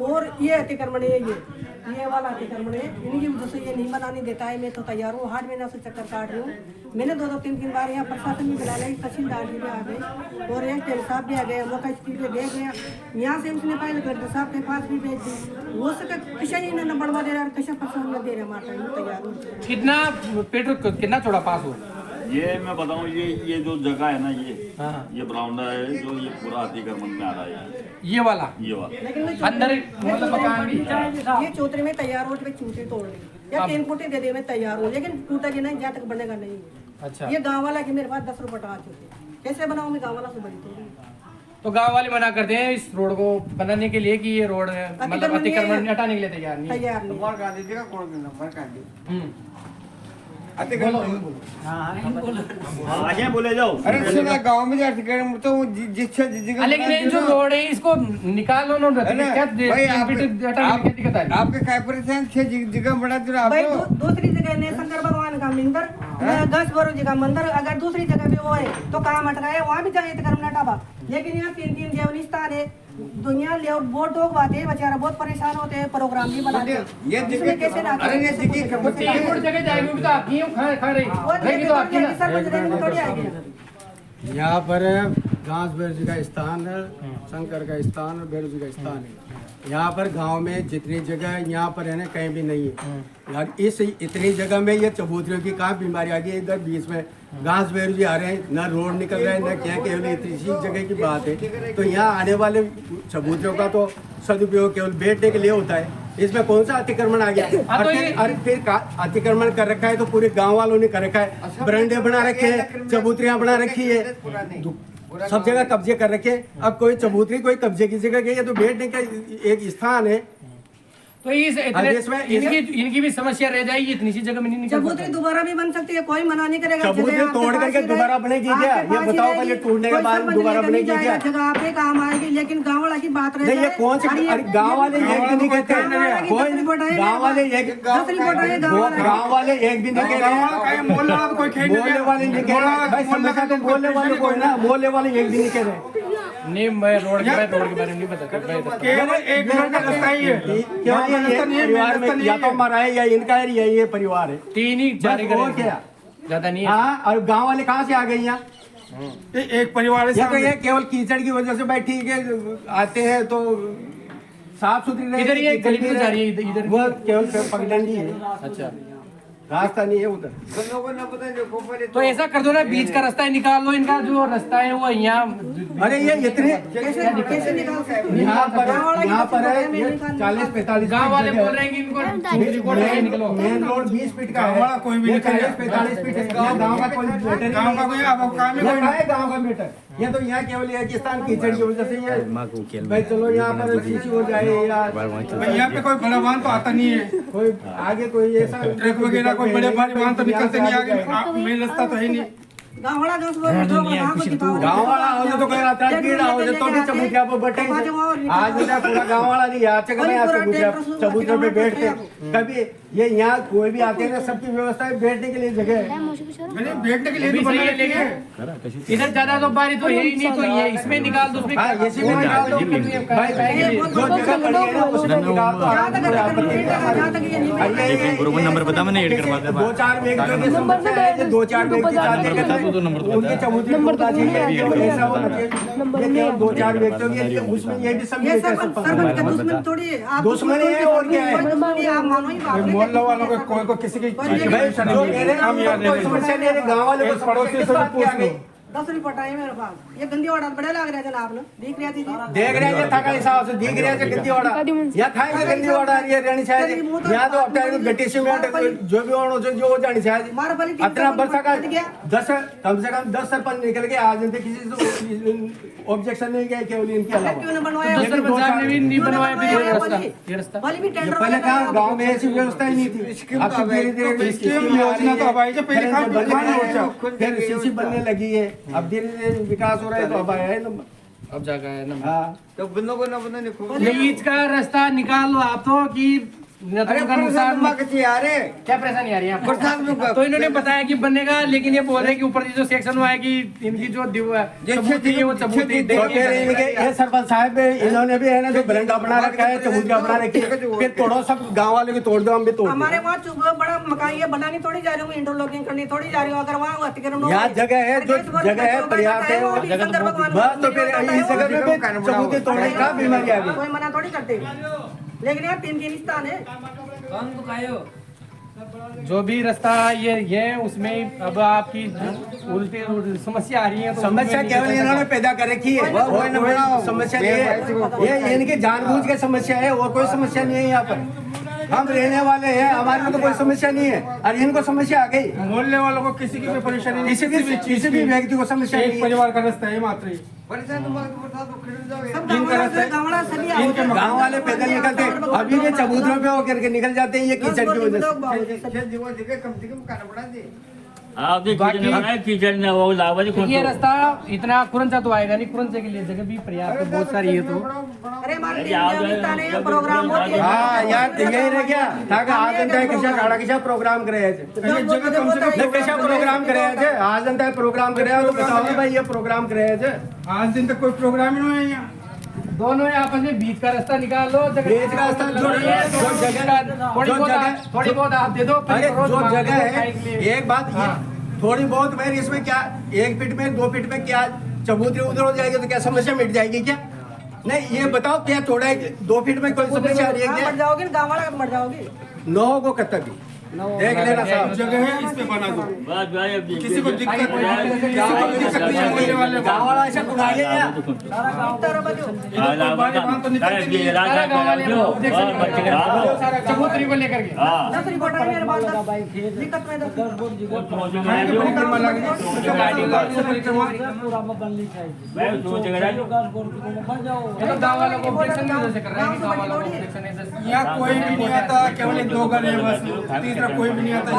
और ये अतिक्रमण है, ये वाला अतिक्रमण है, इनकी वजह से ये नहीं बनाने देता है। मैं तो तैयार हूँ, 8 महीना से चक्कर काट रही हूँ। मैंने 2-3 बार यहाँ प्रशासन भी बुला लिया, तहसीलदार जी भी आ गए और एक टेल साहब भी आ गए, मौका स्पीड पे भेज गया, यहाँ से उसने पहले कलेक्टर साहब के पास भी भेज दी, वो सके किसी ही ने बढ़वा दे रहा है, किसी प्रशासन में दे रहे हमारा तैयार हूँ। कितना पेट्रोल कितना चौड़ा पास हो? ये मैं बताऊं, ये जो जगह है ना, ये बरामदा है जो ये पूरा अतिक्रमण में आ रहा है, ये वाला अंदर मतलब मकान भी ये चौधरी में तैयार हो, चूटे तोड़ ली या 3 फुटे दे दे मैं तैयार हूँ, लेकिन टूटेगी नहीं, जहाँ तक बनेगा नहीं। अच्छा, ये गाँव वाला की मेरे पास 10 रुपये आ चुके, कैसे बनाऊँ मैं गाँव वाला से बड़ी तोड़ी? तो गांव वाले मना करते हैं इस रोड को बनाने के लिए कि ये रोड मतलब अतिक्रमण हटाने के लिए तैयार नहीं। आगे बोले जाओ। अरे सुना गांव में जाके तो लेकिन ये जो रोड है इसको निकालो ना, आपके काय परेशान जगह बड़ा दूसरी जगह ने शंकर भगवान का मंदिर, घासबोर जी का मंदिर, अगर दूसरी जगह भी वो है तो काम हट रहा है, वहाँ भी जाए अतिक्रमण हटावा, लेकिन यहाँ 3 जेवन स्थान है, दुनिया ले बहुत लोग बातें हैं, बेचारा बहुत परेशान होते हैं, प्रोग्राम भी बनाते हैं, ये जगह कैसे ना यहाँ पर घासबोर जी का स्थान है, शंकर का स्थान है, भैरव जी का स्थान है। यहाँ पर गांव में जितनी जगह है यहाँ पर है ना कहीं भी नहीं है यार, इस इतनी जगह में ये चबूतरियों की कहाँ बीमारी आ गई है, इधर बीच में घास भैरव जी आ रहे हैं, ना रोड निकल रहा है, ना क्या, केवल इतनी सी जगह की बात है। तो यहाँ आने वाले चबूतरियों का तो सदुपयोग केवल बैठने के लिए होता है, इसमें कौन सा अतिक्रमण आ गया? अरे फिर अतिक्रमण कर रखा है तो पूरे गाँव वालों ने कर रखा है, बरांडे बना रखे हैं, चबूतरियाँ बना रखी है, सब जगह कब्जे कर रखे। अब कोई चबूतरी कोई कब्जे की जगह गई है तो बैठने का एक स्थान है, तो इनकी भी समस्या रह जाएगी, इतनी सी जगह में नहीं निकल चबूतरी दोबारा भी बन सकती है, कोई मना नहीं करेगा। चबूतरी तोड़ करके दोबारा बनेगी क्या? ये बताओ पहले, टूटने के बाद दोबारा बनेगी क्या? जगह आप पे काम आएगी, लेकिन गाँव वाला की बात रहे, ये कौन सी गाँव वाले एक भी नहीं कहते, गाँव वाले एक भी नहीं कह रहे, बोलने वाले नहीं कह रहे भाई, समझा तो बोलने वाले को है ना, बोलने वाले एक भी नहीं कह रहे। नहीं, मैं रोड के बारे में नहीं बता, एक मिनट का रास्ता ही है, परिवार में या तो हमारा है या इनका है, ये परिवार है, 3 ही जारी करें, क्या ज्यादा नहीं है। हाँ, और गांव वाले कहाँ से आ गए यहाँ? एक परिवार या तो ये केवल कीचड़ की वजह से भाई ठीक है आते हैं तो साफ सुथरी इधर ये गली में जा रही है, इधर वो केवल पगडंडी है, अच्छा रास्ता नहीं है उधर। तो ऐसा कर दो ना, बीच का रास्ता निकाल लो, इनका जो रास्ता है वो यहाँ। अरे ये इतने कैसे निकाल सकते? यहाँ पर है 40-45 गाँव वाले बोल रहे हैं कि इनको निकलो, मेन रोड 20 फीट का है, कोई भी 40-45 फीट है, गाँव का कोई मैटर, गाँव का मैटर, ये तो यहाँ केवल एक स्थान कीचड़ की वजह से ये भाई चलो यहाँ पर सीसी हो जाए यार, यहाँ पे कोई बड़ा वाहन तो आता नहीं है, कोई आगे कोई ऐसा ट्रक वगैरह कोई बड़े भारी वाहन तो निकलते नहीं आगे, मेन रास्ता तो है नहीं। गाँव वाला गाँव वाला हो तो कोई रात कीड़ा हो तो भी चबूतरा पर बैठे, आज इधर पूरा गाँव वाला नहीं आज चबूतरे पे बैठते, कभी ये यहाँ कोई भी आते हैं सबकी व्यवस्था है बैठने के लिए जगह है, बैठने के लिए इधर ज्यादा तो बारी तो यही नहीं, तो ये इसमें निकाल दो, उसमें निकाल दो नंबर बता, मैंने ऐड करवा दिया। 2-4 व्यक्तियों की समस्या है, 2-4 व्यक्ति चाहते हैं उनके चबूतरे टूटना चाहिए, ऐसा होना चाहिए। 2-4 व्यक्तियों की उसमें ये भी समझिए दुश्मनी है और क्या है। मोहल्ला वालों को कोई को किसी की समस्या नहीं है, गाँव वाले पड़ोसी से पूछ लो। 10 रिपोर्ट आई मेरे पास, ये गंदी ऑर्डर बड़े लग रहे जनाब ने, देख रहे थे देख रहे हैं था का हिसाब से देख रहे हैं गंदी ऑर्डर या था कि गंदी ऑर्डर ये रहनी चाहिए यहाँ तो अपने गट्टी सीमेंट जो भी हो जो जानी चाहिए। इतना वर्षा का 10 कम से कम 10 सरपंच निकल के आज इनसे किसी से ऑब्जेक्शन नहीं गया केवल इनके अलावा। पहले कहा गाँव में ऐसी व्यवस्था ही नहीं थी, अब तो धीरे-धीरे फिर बनने लगी है, अब धीरे-धीरे विकास हो रहा है तो अब आया है नंबर, अब जाकर है नंबर। हाँ तो बंदों को ना ये ईद का रास्ता निकाल लो आप तो कि का नुकसान क्या परेशानी आ रही है आपको? तो इन्होंने बताया कि बनेगा, लेकिन ये बोल रहे हैं कि ऊपर जो सेक्शन हुआ है कि इनकी जो चबूतरी है वो चबूतरी ये सरपंच साहब इन्होंने भी है ना जो बरंडा बना रखा है, चबूतरा बना रखी है, फिर तोड़ो सब गाँव वाले को तोड़ दो, हम भी तोड़। हमारे वहाँ बड़ा मकान ये बनानी थोड़ी जा रही हूँ, इंटरलॉकिंग करनी थोड़ी जा रही हूँ, अगर वहाँ यहाँ जगह है, जो जगह है पर्याप्त है, बस तो फिर इस जगह में चबूतरे तोड़ने का बीमारी आ गई। कोई मना थोड़ी करते, लेकिन यार 3 स्थान है। जो भी रास्ता ये उसमें अब आपकी उल्टी समस्या आ रही है, तो समस्या केवल इन्होंने पैदा कर रखी है, समस्या नहीं है, ये इनकी जानबूझ के समस्या है और कोई समस्या नहीं है। यहाँ पर हम रहने वाले हैं, हमारे में तो कोई समस्या नहीं है और इनको समस्या आ गई। मोहल्ले वालों को किसी की भी परेशानी नहीं, किसी भी व्यक्ति को समस्या नहीं, परिवार का रास्ता है मात्र ही। गाँव वाले पैदल निकलते अभी भी चबूतरों पे होकर के निकल जाते हैं, ये कीचड़ की वजह से। ये रास्ता इतना कुरंचा तो आएगा नहीं, कुरंचे के लिए जगह भी पर्याप्त बहुत सारी है। तो प्रोग्राम हाँ यार यही रह गया था कि आज जनता गाड़ा किसा प्रोग्राम करे प्रोग्राम करे आज जनता प्रोग्राम करे तो बताओ भाई ये प्रोग्राम करे आज दिन तक कोई प्रोग्राम ही नहीं है। दोनों आपस में बीच का रास्ता निकाल लो, बीच का रास्ता थोड़ी बहुत आप दे दो, जो जगह है। एक बात थोड़ी बहुत मैं इसमें क्या 1 फीट में 2 फीट में क्या चबूतरी उधर हो जाएगी तो क्या समस्या मिट जाएगी क्या? नहीं ये बताओ क्या थोड़ा 2 फीट में कोई समस्या आ रही है क्या? मर जाओगे गाँव वाला मर जाओगे। 9 को कतक देख लेना साहब जगह है, इस पे बना दो, किसी को दिक्कत नहीं, गाँव वाला ऐसा बुलाइए या चबूतरी को लेकर के गाँव वालों को ऑब्जेक्शन कर रहे हैं, यहाँ कोई भी नहीं आता, केवल 2 घर है बस, तीसरा कोई भी नहीं आता।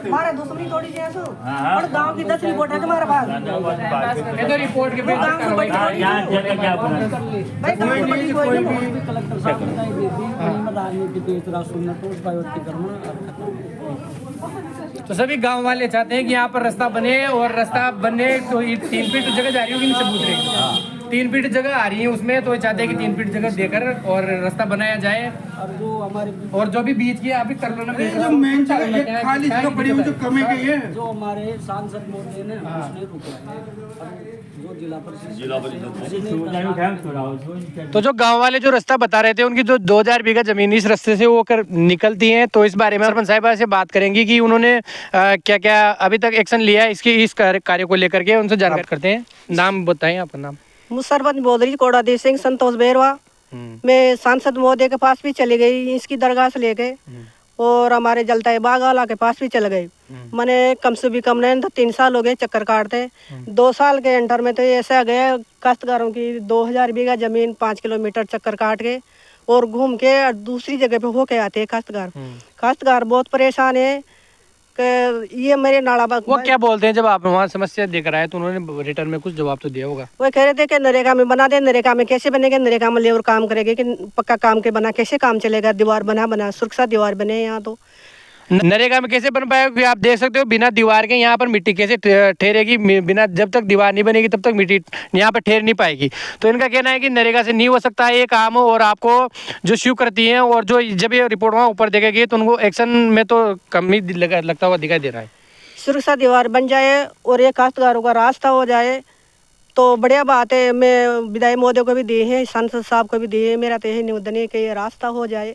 हमारे दुश्मनी थोड़ी सी ऐसो और गांव की 10 रिपोर्ट है तुम्हारे पास, ये तो रिपोर्ट के पे तो सभी गांव वाले चाहते हैं कि यहाँ पर रास्ता बने, और रास्ता बनने तो 3 फीट जगह जा रही होगी चबूतरे 3 फीट जगह आ रही है उसमें, तो चाहते हैं कि 3 फीट जगह देकर और रास्ता बनाया जाए। और जो भी बीच की अभी कर लो ना, जो मेन खाली जगह पड़ी हुई जो कमी गई है, जो हमारे सांसद महोदय ने उसने रुकवाया है, जो जिला परिषद। तो जो गांव वाले जो रास्ता बता रहे थे, उनकी जो 2000 बीघा जमीन इस रास्ते से वो कर निकलती हैं, तो इस बारे में सरपंच साहिबा से बात करेंगे कि उन्होंने क्या क्या अभी तक एक्शन लिया है इस कार्य को लेकर के, उनसे जानकारी करते हैं। नाम बताएं आपका नाम। सरपंच बोधरी कोड़ादेव सिंह संतोष बेरवा। मैं सांसद महोदय के पास भी चली गई, इसकी दरगाह से ले गए, और हमारे जलताई बाग वाला के पास भी चले गए। मैंने कम से भी कम नहीं तो 3 साल हो गए चक्कर काटते। 2 साल के अंतर में तो ऐसा गया काश्तकारों की 2000 बीघा जमीन 5 किलोमीटर चक्कर काट के और घूम के दूसरी जगह पे होके आते हैं काश्तकार बहुत परेशान है। ये मेरे नाला वो क्या बोलते हैं जब आप वहाँ समस्या देकर आए, तो उन्होंने रिटर्न में कुछ जवाब तो दिया होगा। वो कह रहे थे कि नरेगा में बना दे, नरेगा में कैसे बनेगा, नरेगा में लेबर काम करेंगे कि पक्का काम के बना कैसे काम चलेगा, दीवार बना सुरक्षा दीवार बने यहाँ तो। नरेगा में कैसे बन पाएगा, क्योंकि आप देख सकते हो बिना दीवार के यहाँ पर मिट्टी कैसे ठहरेगी, बिना जब तक दीवार नहीं बनेगी तब तक मिट्टी यहाँ पर ठहर नहीं पाएगी। तो इनका कहना है कि नरेगा से नहीं हो सकता है ये काम, और आपको जो शिव करती हैं और जो जब ये रिपोर्ट वहाँ ऊपर देखेगी तो उनको एक्शन में तो कम ही लगता हुआ दिखाई दे रहा है। सुरक्षा दीवार बन जाए और ये काश्तकारों का रास्ता हो जाए तो बढ़िया बात है। मैं विधायक महोदय को भी दिए हैं, सांसद साहब को भी दिए हैं, मेरा तो यही निवेदन है कि ये रास्ता हो जाए।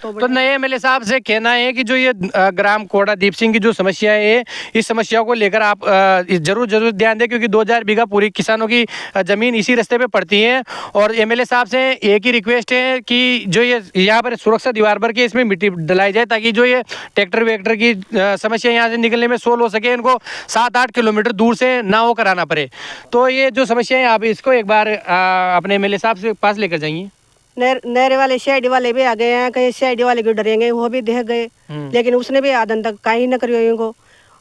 तो नए एमएलए साहब से कहना है कि जो ये ग्राम कोड़ा दीप सिंह की जो समस्या है, इस समस्याओं को लेकर आप जरूर ध्यान दें, क्योंकि 2000 बीघा पूरी किसानों की जमीन इसी रास्ते पे पड़ती है। और एमएलए साहब से एक ही रिक्वेस्ट है कि जो ये यहाँ पर सुरक्षा दीवार भर के इसमें मिट्टी डलाई जाए, ताकि जो ये ट्रैक्टर वेक्टर की समस्या यहाँ से निकलने में सोल्व हो सके, इनको 7-8 किलोमीटर दूर से ना हो कराना पड़े। तो ये जो समस्या है आप इसको एक बार अपने एमएलए साहब से पास लेकर जाइए। नहरे वाले सीआईडी वाले भी आ गए हैं, कहीं सीआईडी वाले क्यों डरेंगे, वो भी देख गए, लेकिन उसने भी आदन तक कहीं न करियो इनको।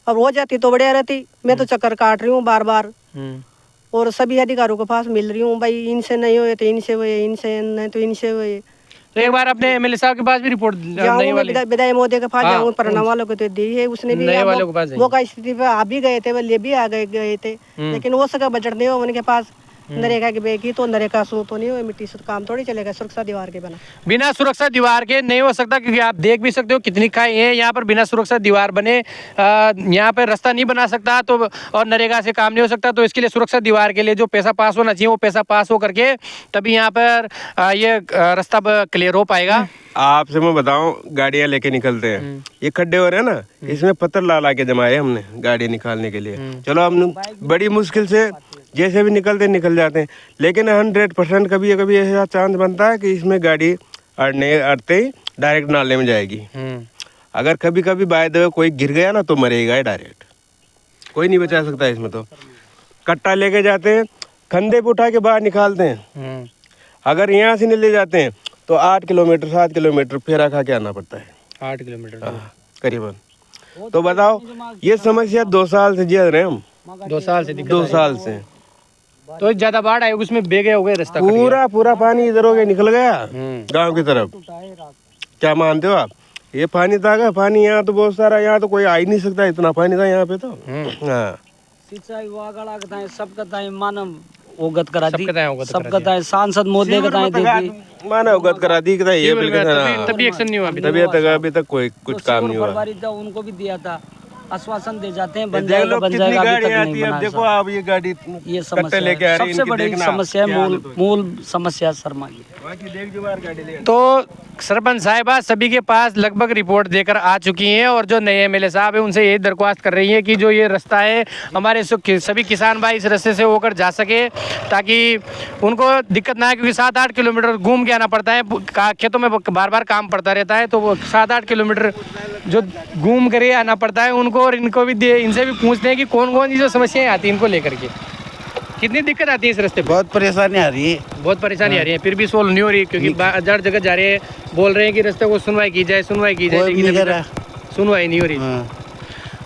और हो जाती तो बढ़िया रहती। मैं तो चक्कर काट रही हूँ बार और सभी अधिकारियों के पास मिल रही हूँ, भाई इनसे नहीं हुए तो इनसे हुए, इनसे नहीं तो इनसे हुए। तो एक बार अपने एमएलए साहब के पास भी रिपोर्ट विधायक महोदय के पास जाऊँ, परिणाम वालों को तो दी है, उसने भी मौका स्थिति पे आप भी गए थे, वो ले भी आ गए थे, लेकिन वो सका बजट नहीं हो उनके पास। नरेगा की बेगी तो नरेगा शुरू तो नहीं हो, मिट्टी से काम थोड़ी चलेगा सुरक्षा दीवार के बिना सुरक्षा दीवार के नहीं हो सकता, क्योंकि आप देख भी सकते हो कितनी खाई है यहाँ पर। बिना सुरक्षा दीवार बने यहाँ पर रास्ता नहीं बना सकता, तो और नरेगा से काम नहीं हो सकता। तो इसके लिए सुरक्षा दीवार के लिए जो पैसा पास होना चाहिए वो पैसा पास हो करके तभी यहाँ पर ये रास्ता क्लियर हो पाएगा। आपसे मैं बताऊं, गाड़ियां लेके निकलते हैं, ये खड्डे हो रहे हैं ना, इसमें पत्थर ला के जमाए हमने गाड़ी निकालने के लिए। चलो हम बड़ी मुश्किल से जैसे भी निकल जाते हैं, लेकिन 100% कभी ऐसा चांस बनता है कि इसमें गाड़ी अड़ते ही डायरेक्ट नाले में जाएगी। अगर कभी बाय द वे कोई गिर गया ना तो मरेगा डायरेक्ट, कोई नहीं बचा सकता इसमें। तो कट्टा लेके जाते हैं, कंधे पे उठा के बाहर निकालते हैं। अगर यहाँ से नहीं ले जाते हैं तो 8 किलोमीटर 7 किलोमीटर फेरा खा के आना पड़ता है। 8 किलोमीटर करीबन। तो बताओ, ये समस्या 2 साल से जी रहे हम। 2 साल से 2 साल से तो ज्यादा बाढ़ आई, उसमें बेगे हो गए रास्ता, पूरा पानी इधर हो गया, निकल गया गांव की तरफ। क्या मानते हो आप? ये पानी था, पानी यहाँ तो बहुत सारा, यहाँ तो कोई आ ही नहीं सकता, इतना पानी था यहाँ पे। तो हाँ, सिंचाई सब कताएं मानव अवगत करा दी, सब कताएं सांसद मोदी कताएं मानव अवगत करा दी, तभी एक्शन नहीं हुआ अभी तक कोई कुछ काम नहीं हुआ। उनको भी दिया था, आश्वासन दे जाते हैं बन जाएगा बन जाएगा, अभी तक नहीं बना। देखो आप ये गाड़ी ये समस्या सबसे बड़ी समस्या है, मूल समस्या शर्मा की। तो सरपंच साहिबा सभी के पास लगभग रिपोर्ट देकर आ चुकी हैं, और जो नए एमएलए साहब है उनसे यही दरख्वास्त कर रही है कि जो ये रास्ता है हमारे सभी किसान भाई इस रास्ते से होकर जा सके, ताकि उनको दिक्कत ना आए, क्योंकि 7-8 किलोमीटर घूम के आना पड़ता है, खेतों में बार काम पड़ता रहता है। तो वो 7-8 किलोमीटर जो घूम कर आना पड़ता है उनको, और इनको भी इनसे भी पूछते हैं कि कौन सी जो समस्याएं आती हैं इनको लेकर के, कितनी दिक्कत आती है इस रास्ते पे? बहुत परेशानी आ रही है, बहुत परेशानी आ रही है, फिर भी सोल्व नहीं हो रही, क्योंकि हर जगह जा रहे हैं, बोल रहे हैं कि रास्ते को सुनवाई की जाए, लेकिन सुनवाई नहीं हो रही।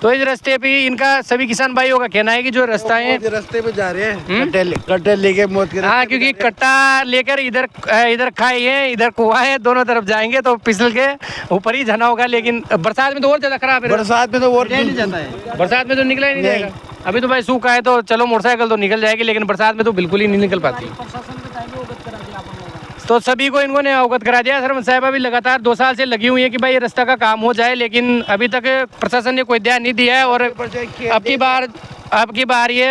तो इस रास्ते पे इनका सभी किसान भाइयों का कहना है कि जो रास्ता है रास्ते पे जा रहे हैं, कट्टे लेके मौत के। हाँ, क्योंकि कट्टा लेकर इधर खाई है, इधर कुआं है, दोनों तरफ जाएंगे तो फिसल के ऊपर ही जाना होगा। लेकिन बरसात में तो और ज्यादा खराब है, बरसात में तो और नहीं जाता है, बरसात में तो निकला ही नहीं जाएगा। अभी तो भाई सूखा है तो चलो मोटरसाइकिल तो निकल जाएगी, लेकिन बरसात में तो बिल्कुल ही नहीं निकल पाती। तो सभी को इन्होंने अवगत करा दिया। सरपंच साहिबा भी लगातार 2 साल से लगी हुई है कि भाई ये रास्ता का काम हो जाए, लेकिन अभी तक प्रशासन ने कोई ध्यान नहीं दिया है। और अब की बार ये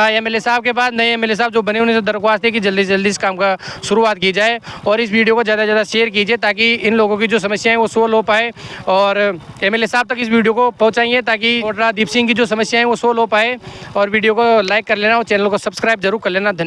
एमएलए साहब के बाद नए एमएलए साहब जो बने उन्हें दरख्वास्त है कि जल्दी से जल्दी इस काम का शुरुआत की जाए, और इस वीडियो को ज़्यादा से ज़्यादा शेयर कीजिए, ताकि इन लोगों की जो समस्याएं वो सोल्व हो पाए, और एमएलए साहब तक इस वीडियो को पहुंचाइए, ताकि कोटरा दीप सिंह की जो समस्याएं वो सोल्व हो पाए। और वीडियो को लाइक कर लेना और चैनल को सब्सक्राइब जरूर कर लेना। धन्यवाद।